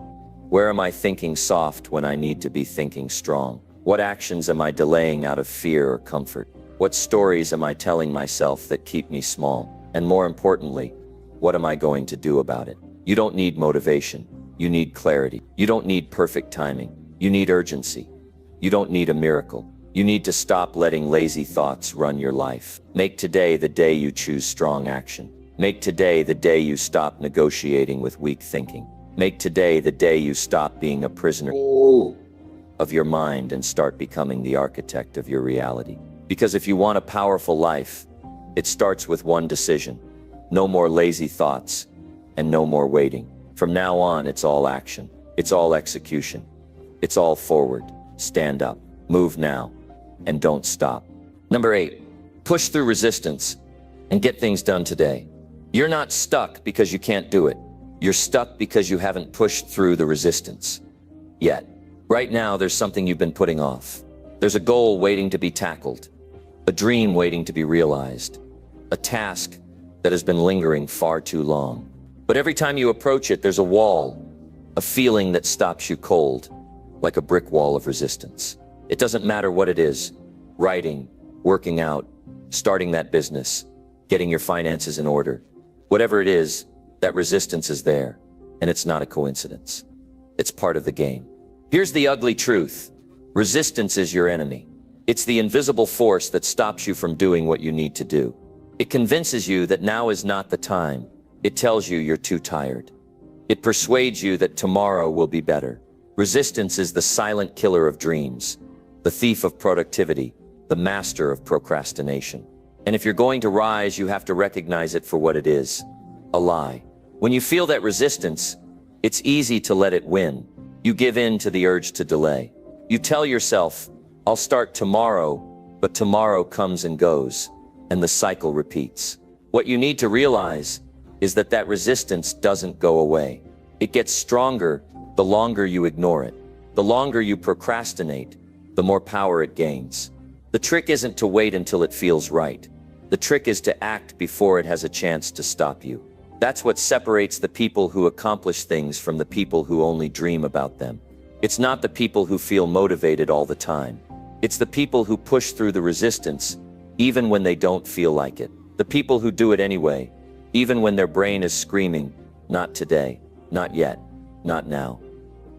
where am I thinking soft when I need to be thinking strong? What actions am I delaying out of fear or comfort? What stories am I telling myself that keep me small? And more importantly, what am I going to do about it? You don't need motivation. You need clarity. You don't need perfect timing. You need urgency. You don't need a miracle. You need to stop letting lazy thoughts run your life. Make today the day you choose strong action. Make today the day you stop negotiating with weak thinking. Make today the day you stop being a prisoner of your mind and start becoming the architect of your reality. Because if you want a powerful life, it starts with one decision. No more lazy thoughts and no more waiting. From now on, it's all action. It's all execution. It's all forward. Stand up. Move now. And don't stop. Number 8, push through resistance and get things done today. You're not stuck because you can't do it. You're stuck because you haven't pushed through the resistance yet. Right now, there's something you've been putting off. There's a goal waiting to be tackled, a dream waiting to be realized, a task that has been lingering far too long. But every time you approach it, there's a wall, a feeling that stops you cold, like a brick wall of resistance. It doesn't matter what it is, writing, working out, starting that business, getting your finances in order. Whatever it is, that resistance is there, and it's not a coincidence. It's part of the game. Here's the ugly truth. Resistance is your enemy. It's the invisible force that stops you from doing what you need to do. It convinces you that now is not the time. It tells you you're too tired. It persuades you that tomorrow will be better. Resistance is the silent killer of dreams, the thief of productivity, the master of procrastination. And if you're going to rise, you have to recognize it for what it is, a lie. When you feel that resistance, it's easy to let it win. You give in to the urge to delay. You tell yourself, I'll start tomorrow, but tomorrow comes and goes, and the cycle repeats. What you need to realize is that that resistance doesn't go away. It gets stronger the longer you ignore it. The longer you procrastinate, the more power it gains. The trick isn't to wait until it feels right. The trick is to act before it has a chance to stop you. That's what separates the people who accomplish things from the people who only dream about them. It's not the people who feel motivated all the time. It's the people who push through the resistance, even when they don't feel like it. The people who do it anyway, even when their brain is screaming, not today, not yet, not now.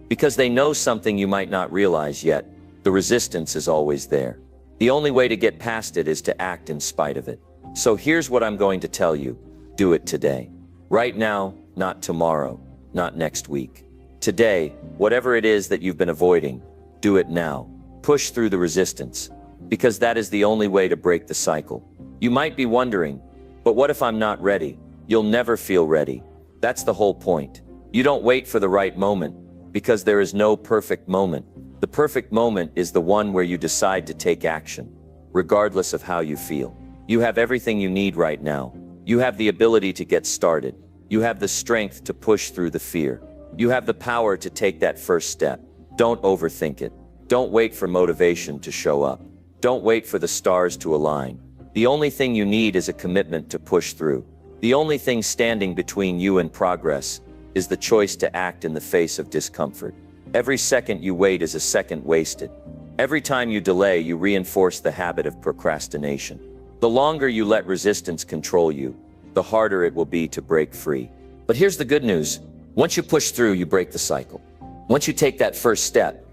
Because they know something you might not realize yet. The resistance is always there. The only way to get past it is to act in spite of it. So here's what I'm going to tell you. Do it today. Right now, not tomorrow, not next week. Today, whatever it is that you've been avoiding, do it now. Push through the resistance, because that is the only way to break the cycle. You might be wondering, but what if I'm not ready? You'll never feel ready. That's the whole point. You don't wait for the right moment, because there is no perfect moment. The perfect moment is the one where you decide to take action, regardless of how you feel. You have everything you need right now. You have the ability to get started. You have the strength to push through the fear. You have the power to take that first step. Don't overthink it. Don't wait for motivation to show up. Don't wait for the stars to align. The only thing you need is a commitment to push through. The only thing standing between you and progress is the choice to act in the face of discomfort. Every second you wait is a second wasted. Every time you delay, you reinforce the habit of procrastination. The longer you let resistance control you, the harder it will be to break free. But here's the good news. Once you push through, you break the cycle. Once you take that first step,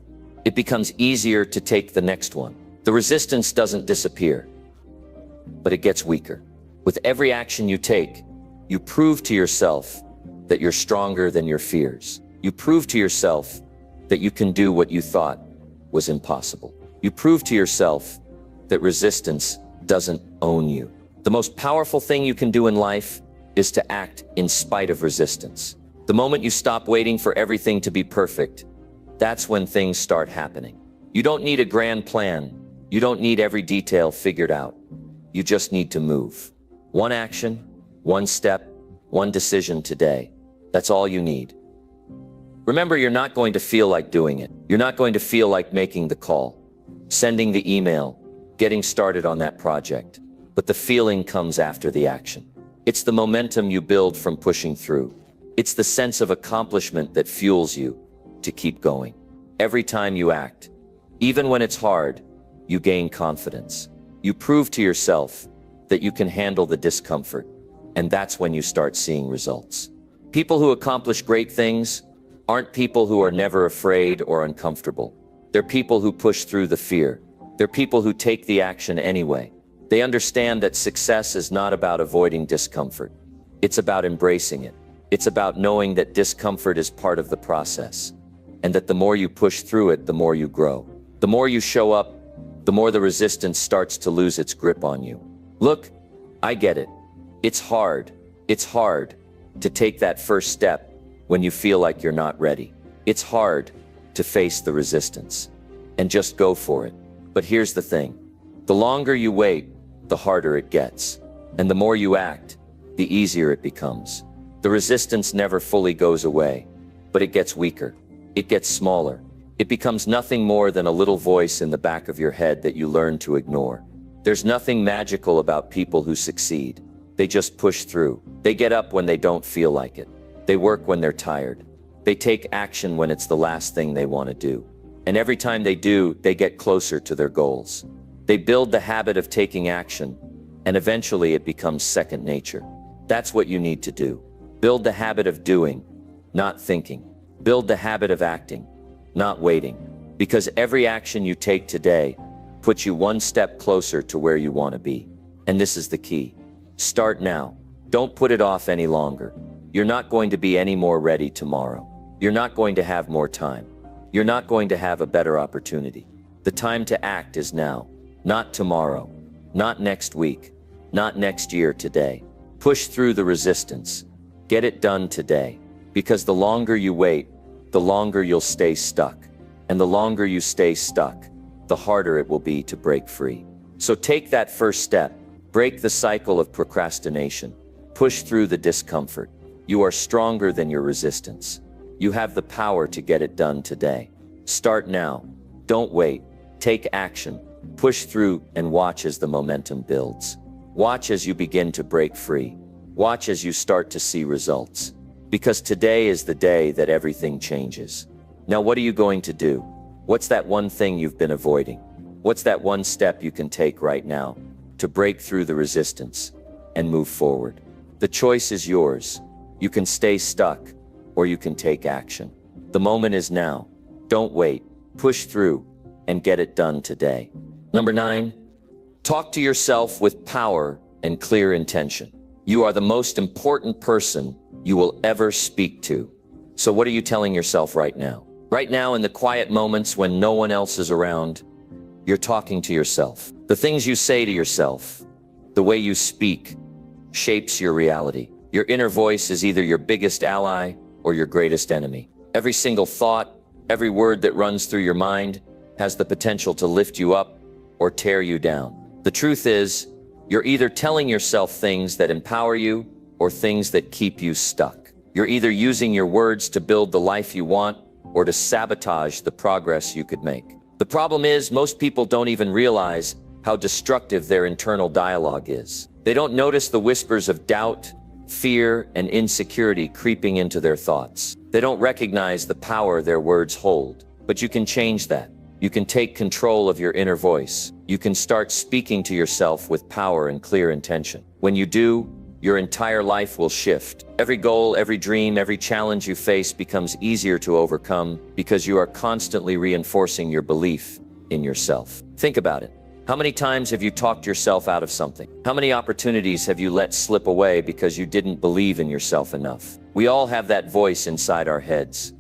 it becomes easier to take the next one. The resistance doesn't disappear, but it gets weaker. With every action you take, you prove to yourself that you're stronger than your fears. You prove to yourself that you can do what you thought was impossible. You prove to yourself that resistance doesn't own you. The most powerful thing you can do in life is to act in spite of resistance. The moment you stop waiting for everything to be perfect, that's when things start happening. You don't need a grand plan. You don't need every detail figured out. You just need to move. One action, one step, one decision today. That's all you need. Remember, you're not going to feel like doing it. You're not going to feel like making the call, sending the email, getting started on that project. But the feeling comes after the action. It's the momentum you build from pushing through. It's the sense of accomplishment that fuels you to keep going. Every time you act, even when it's hard, you gain confidence. You prove to yourself that you can handle the discomfort, and that's when you start seeing results. People who accomplish great things aren't people who are never afraid or uncomfortable. They're people who push through the fear. They're people who take the action anyway. They understand that success is not about avoiding discomfort. It's about embracing it. It's about knowing that discomfort is part of the process, and that the more you push through it, the more you grow. The more you show up, the more the resistance starts to lose its grip on you. Look, I get it. It's hard. It's hard to take that first step when you feel like you're not ready. It's hard to face the resistance and just go for it. But here's the thing. The longer you wait, the harder it gets. And the more you act, the easier it becomes. The resistance never fully goes away, but it gets weaker. It gets smaller. It becomes nothing more than a little voice in the back of your head that you learn to ignore. There's nothing magical about people who succeed. They just push through. They get up when they don't feel like it. They work when they're tired. They take action when it's the last thing they want to do. And every time they do, they get closer to their goals. They build the habit of taking action, and eventually it becomes second nature. That's what you need to do. Build the habit of doing, not thinking. Build the habit of acting, not waiting. Because every action you take today puts you one step closer to where you want to be. And this is the key. Start now. Don't put it off any longer. You're not going to be any more ready tomorrow. You're not going to have more time. You're not going to have a better opportunity. The time to act is now, not tomorrow, not next week, not next year, today. Push through the resistance. Get it done today. Because the longer you wait, the longer you'll stay stuck. And the longer you stay stuck, the harder it will be to break free. So take that first step. Break the cycle of procrastination. Push through the discomfort. You are stronger than your resistance. You have the power to get it done today. Start now. Don't wait. Take action, push through, and watch as the momentum builds. Watch as you begin to break free. Watch as you start to see results. Because today is the day that everything changes. Now, what are you going to do? What's that one thing you've been avoiding? What's that one step you can take right now to break through the resistance and move forward? The choice is yours. You can stay stuck, or you can take action. The moment is now. Don't wait. Push through and get it done today. Number 9, talk to yourself with power and clear intention. You are the most important person you will ever speak to. So what are you telling yourself right now? Right now, in the quiet moments when no one else is around, you're talking to yourself. The things you say to yourself, the way you speak, shapes your reality. Your inner voice is either your biggest ally or your greatest enemy. Every single thought, every word that runs through your mind has the potential to lift you up or tear you down. The truth is, you're either telling yourself things that empower you or things that keep you stuck. You're either using your words to build the life you want or to sabotage the progress you could make. The problem is, most people don't even realize how destructive their internal dialogue is. They don't notice the whispers of doubt, fear, and insecurity creeping into their thoughts. They don't recognize the power their words hold. But you can change that. You can take control of your inner voice. You can start speaking to yourself with power and clear intention. When you do, your entire life will shift. Every goal, every dream, every challenge you face becomes easier to overcome because you are constantly reinforcing your belief in yourself. Think about it. How many times have you talked yourself out of something? How many opportunities have you let slip away because you didn't believe in yourself enough? We all have that voice inside our heads.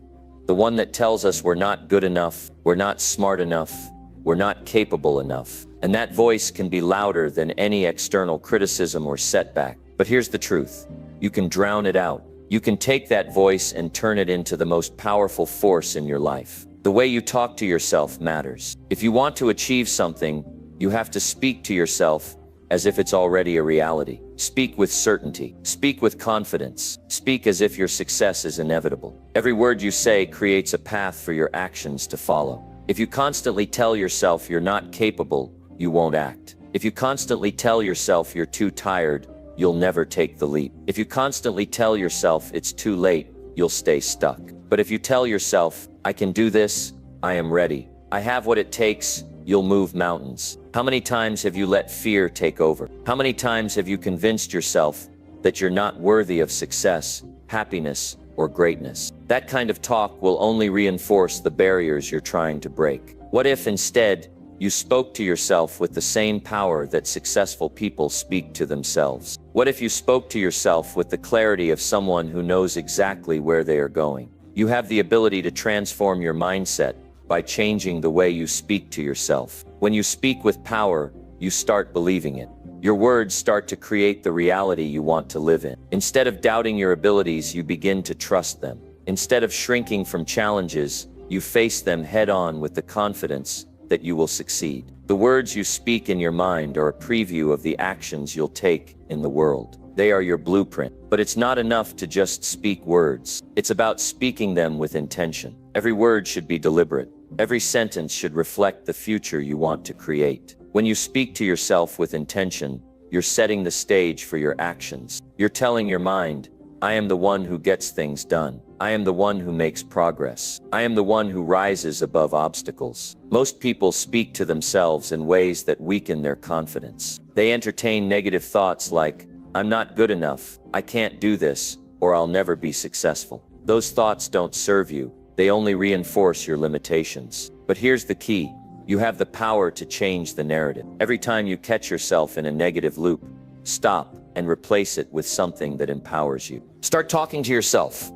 The one that tells us we're not good enough, we're not smart enough, we're not capable enough. And that voice can be louder than any external criticism or setback. But here's the truth. You can drown it out. You can take that voice and turn it into the most powerful force in your life. The way you talk to yourself matters. If you want to achieve something, you have to speak to yourself as if it's already a reality. Speak with certainty. Speak with confidence. Speak as if your success is inevitable. Every word you say creates a path for your actions to follow. If you constantly tell yourself you're not capable, you won't act. If you constantly tell yourself you're too tired, you'll never take the leap. If you constantly tell yourself it's too late, you'll stay stuck. But if you tell yourself, I can do this, I am ready, I have what it takes, you'll move mountains. How many times have you let fear take over? How many times have you convinced yourself that you're not worthy of success, happiness, or greatness? That kind of talk will only reinforce the barriers you're trying to break. What if instead you spoke to yourself with the same power that successful people speak to themselves? What if you spoke to yourself with the clarity of someone who knows exactly where they are going? You have the ability to transform your mindset by changing the way you speak to yourself. When you speak with power, you start believing it. Your words start to create the reality you want to live in. Instead of doubting your abilities, you begin to trust them. Instead of shrinking from challenges, you face them head on with the confidence that you will succeed. The words you speak in your mind are a preview of the actions you'll take in the world. They are your blueprint. But it's not enough to just speak words. It's about speaking them with intention. Every word should be deliberate. Every sentence should reflect the future you want to create. When you speak to yourself with intention, you're setting the stage for your actions. You're telling your mind, I am the one who gets things done. I am the one who makes progress. I am the one who rises above obstacles. Most people speak to themselves in ways that weaken their confidence. They entertain negative thoughts like, I'm not good enough, I can't do this, or I'll never be successful. Those thoughts don't serve you. They only reinforce your limitations. But here's the key. You have the power to change the narrative. Every time you catch yourself in a negative loop, stop and replace it with something that empowers you. Start talking to yourself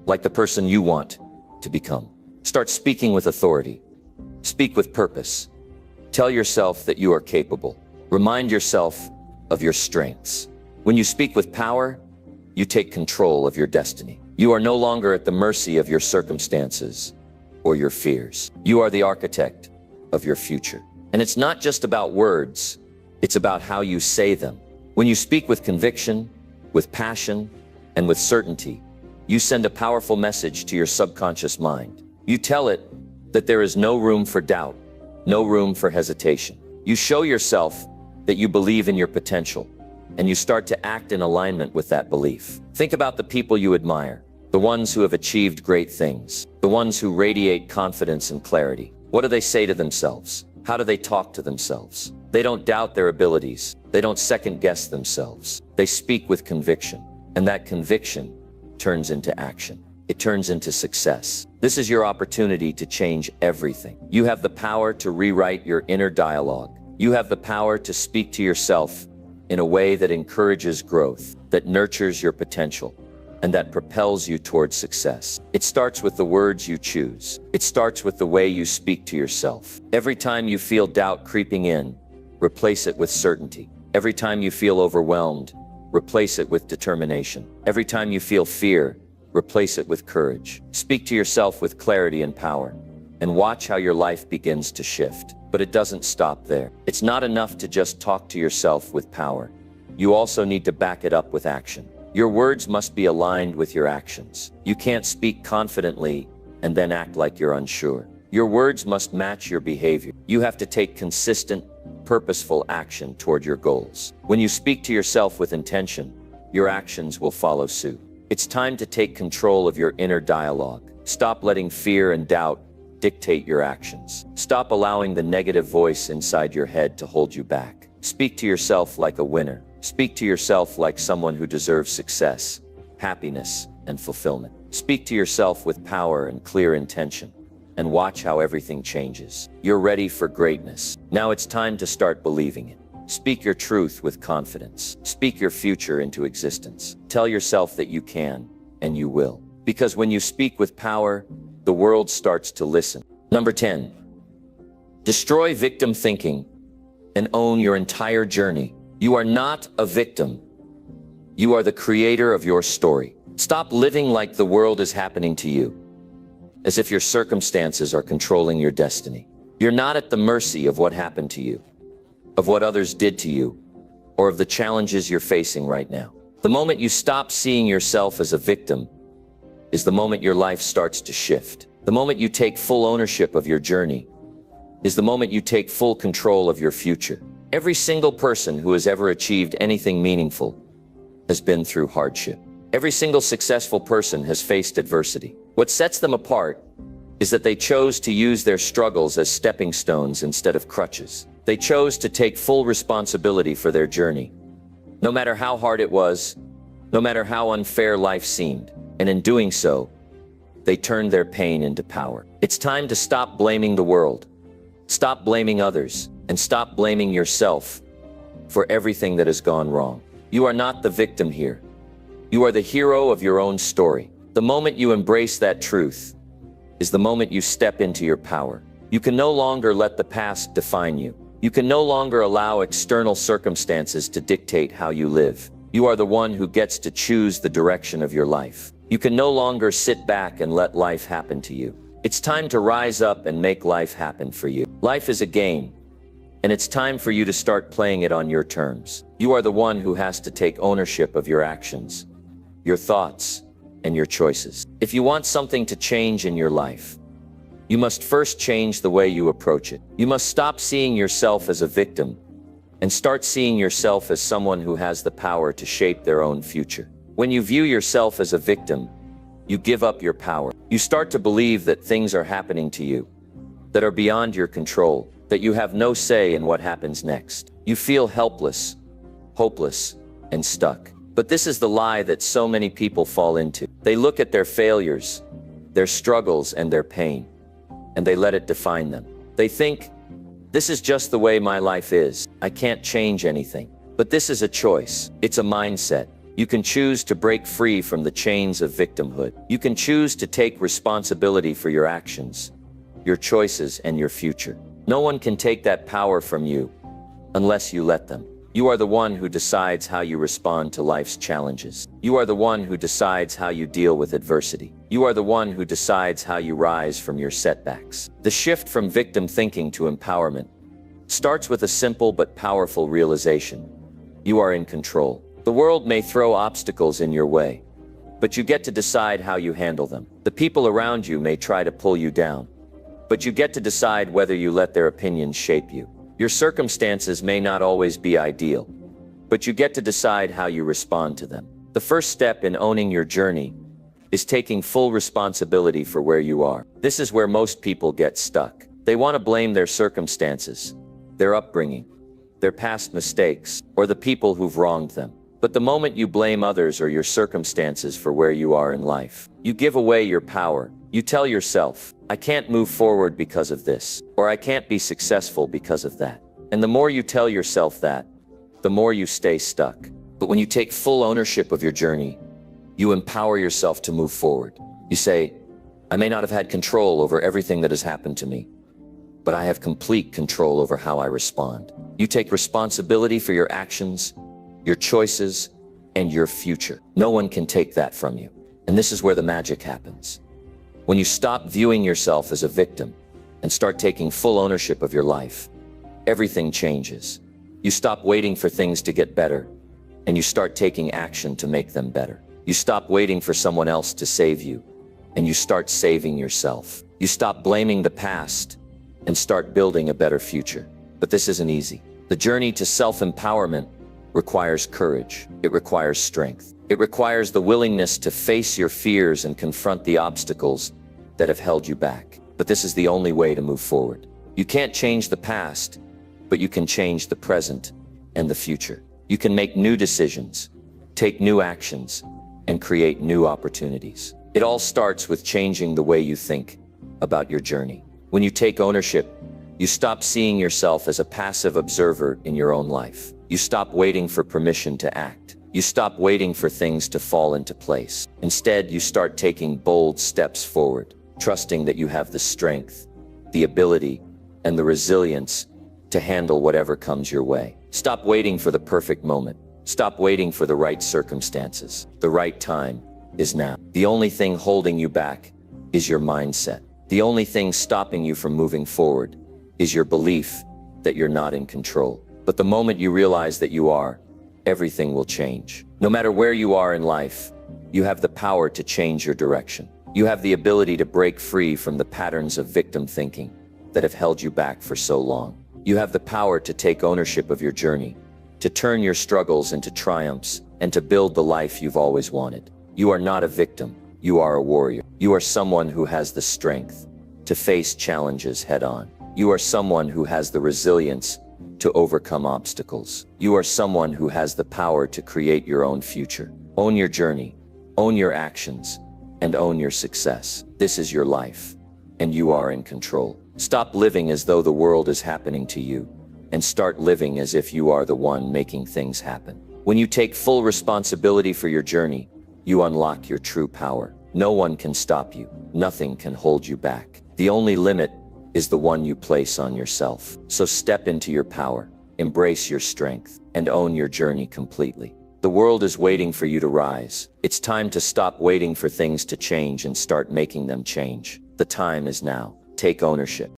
like the person you want to become. Start speaking with authority. Speak with purpose. Tell yourself that you are capable. Remind yourself of your strengths. When you speak with power, you take control of your destiny. You are no longer at the mercy of your circumstances or your fears. You are the architect of your future. And it's not just about words, it's about how you say them. When you speak with conviction, with passion, and with certainty, you send a powerful message to your subconscious mind. You tell it that there is no room for doubt, no room for hesitation. You show yourself that you believe in your potential, and you start to act in alignment with that belief. Think about the people you admire, the ones who have achieved great things, the ones who radiate confidence and clarity. What do they say to themselves? How do they talk to themselves? They don't doubt their abilities. They don't second-guess themselves. They speak with conviction, and that conviction turns into action. It turns into success. This is your opportunity to change everything. You have the power to rewrite your inner dialogue. You have the power to speak to yourself in a way that encourages growth, that nurtures your potential, and that propels you towards success. It starts with the words you choose. It starts with the way you speak to yourself. Every time you feel doubt creeping in, replace it with certainty. Every time you feel overwhelmed, replace it with determination. Every time you feel fear, replace it with courage. Speak to yourself with clarity and power, and watch how your life begins to shift. But it doesn't stop there. It's not enough to just talk to yourself with power. You also need to back it up with action. Your words must be aligned with your actions. You can't speak confidently and then act like you're unsure. Your words must match your behavior. You have to take consistent, purposeful action toward your goals. When you speak to yourself with intention, your actions will follow suit. It's time to take control of your inner dialogue. Stop letting fear and doubt dictate your actions. Stop allowing the negative voice inside your head to hold you back. Speak to yourself like a winner. Speak to yourself like someone who deserves success, happiness, and fulfillment. Speak to yourself with power and clear intention, and watch how everything changes. You're ready for greatness. Now it's time to start believing it. Speak your truth with confidence. Speak your future into existence. Tell yourself that you can, and you will. Because when you speak with power, the world starts to listen. Number 10, destroy victim thinking and own your entire journey. You are not a victim. You are the creator of your story. Stop living like the world is happening to you, as if your circumstances are controlling your destiny. You're not at the mercy of what happened to you, of what others did to you, or of the challenges you're facing right now. The moment you stop seeing yourself as a victim is the moment your life starts to shift. The moment you take full ownership of your journey is the moment you take full control of your future. Every single person who has ever achieved anything meaningful has been through hardship. Every single successful person has faced adversity. What sets them apart is that they chose to use their struggles as stepping stones instead of crutches. They chose to take full responsibility for their journey, no matter how hard it was, no matter how unfair life seemed. And in doing so, they turned their pain into power. It's time to stop blaming the world, stop blaming others, and stop blaming yourself for everything that has gone wrong. You are not the victim here. You are the hero of your own story. The moment you embrace that truth is the moment you step into your power. You can no longer let the past define you. You can no longer allow external circumstances to dictate how you live. You are the one who gets to choose the direction of your life. You can no longer sit back and let life happen to you. It's time to rise up and make life happen for you. Life is a game, and it's time for you to start playing it on your terms. You are the one who has to take ownership of your actions, your thoughts, and your choices. If you want something to change in your life, you must first change the way you approach it. You must stop seeing yourself as a victim and start seeing yourself as someone who has the power to shape their own future. When you view yourself as a victim, you give up your power. You start to believe that things are happening to you that are beyond your control, that you have no say in what happens next. You feel helpless, hopeless, and stuck. But this is the lie that so many people fall into. They look at their failures, their struggles, and their pain, and they let it define them. They think, this is just the way my life is. I can't change anything. But this is a choice. It's a mindset. You can choose to break free from the chains of victimhood. You can choose to take responsibility for your actions, your choices, and your future. No one can take that power from you unless you let them. You are the one who decides how you respond to life's challenges. You are the one who decides how you deal with adversity. You are the one who decides how you rise from your setbacks. The shift from victim thinking to empowerment starts with a simple but powerful realization. You are in control. The world may throw obstacles in your way, but you get to decide how you handle them. The people around you may try to pull you down, but you get to decide whether you let their opinions shape you. Your circumstances may not always be ideal, but you get to decide how you respond to them. The first step in owning your journey is taking full responsibility for where you are. This is where most people get stuck. They want to blame their circumstances, their upbringing, their past mistakes, or the people who've wronged them. But the moment you blame others or your circumstances for where you are in life, you give away your power. You tell yourself, I can't move forward because of this, or I can't be successful because of that. And the more you tell yourself that, the more you stay stuck. But when you take full ownership of your journey, you empower yourself to move forward. You say, I may not have had control over everything that has happened to me, but I have complete control over how I respond. You take responsibility for your actions, your choices, and your future. No one can take that from you. And this is where the magic happens. When you stop viewing yourself as a victim and start taking full ownership of your life, everything changes. You stop waiting for things to get better, and you start taking action to make them better. You stop waiting for someone else to save you, and you start saving yourself. You stop blaming the past and start building a better future. But this isn't easy. The journey to self-empowerment requires courage. It requires strength. It requires the willingness to face your fears and confront the obstacles that have held you back. But this is the only way to move forward. You can't change the past, but you can change the present and the future. You can make new decisions, take new actions, and create new opportunities. It all starts with changing the way you think about your journey. When you take ownership, you stop seeing yourself as a passive observer in your own life. You stop waiting for permission to act. You stop waiting for things to fall into place. Instead, you start taking bold steps forward, trusting that you have the strength, the ability, and the resilience to handle whatever comes your way. Stop waiting for the perfect moment. Stop waiting for the right circumstances. The right time is now. The only thing holding you back is your mindset. The only thing stopping you from moving forward is your belief that you're not in control. But the moment you realize that you are, everything will change. No matter where you are in life, you have the power to change your direction. You have the ability to break free from the patterns of victim thinking that have held you back for so long. You have the power to take ownership of your journey, to turn your struggles into triumphs, and to build the life you've always wanted. You are not a victim. You are a warrior. You are someone who has the strength to face challenges head on. You are someone who has the resilience to overcome obstacles. You are someone who has the power to create your own future. Own your journey, own your actions, and own your success. This is your life, and you are in control. Stop living as though the world is happening to you, and start living as if you are the one making things happen. When you take full responsibility for your journey, you unlock your true power. No one can stop you. Nothing can hold you back. The only limit is the one you place on yourself. So step into your power, embrace your strength, and own your journey completely. The world is waiting for you to rise. It's time to stop waiting for things to change and start making them change. The time is now. Take ownership.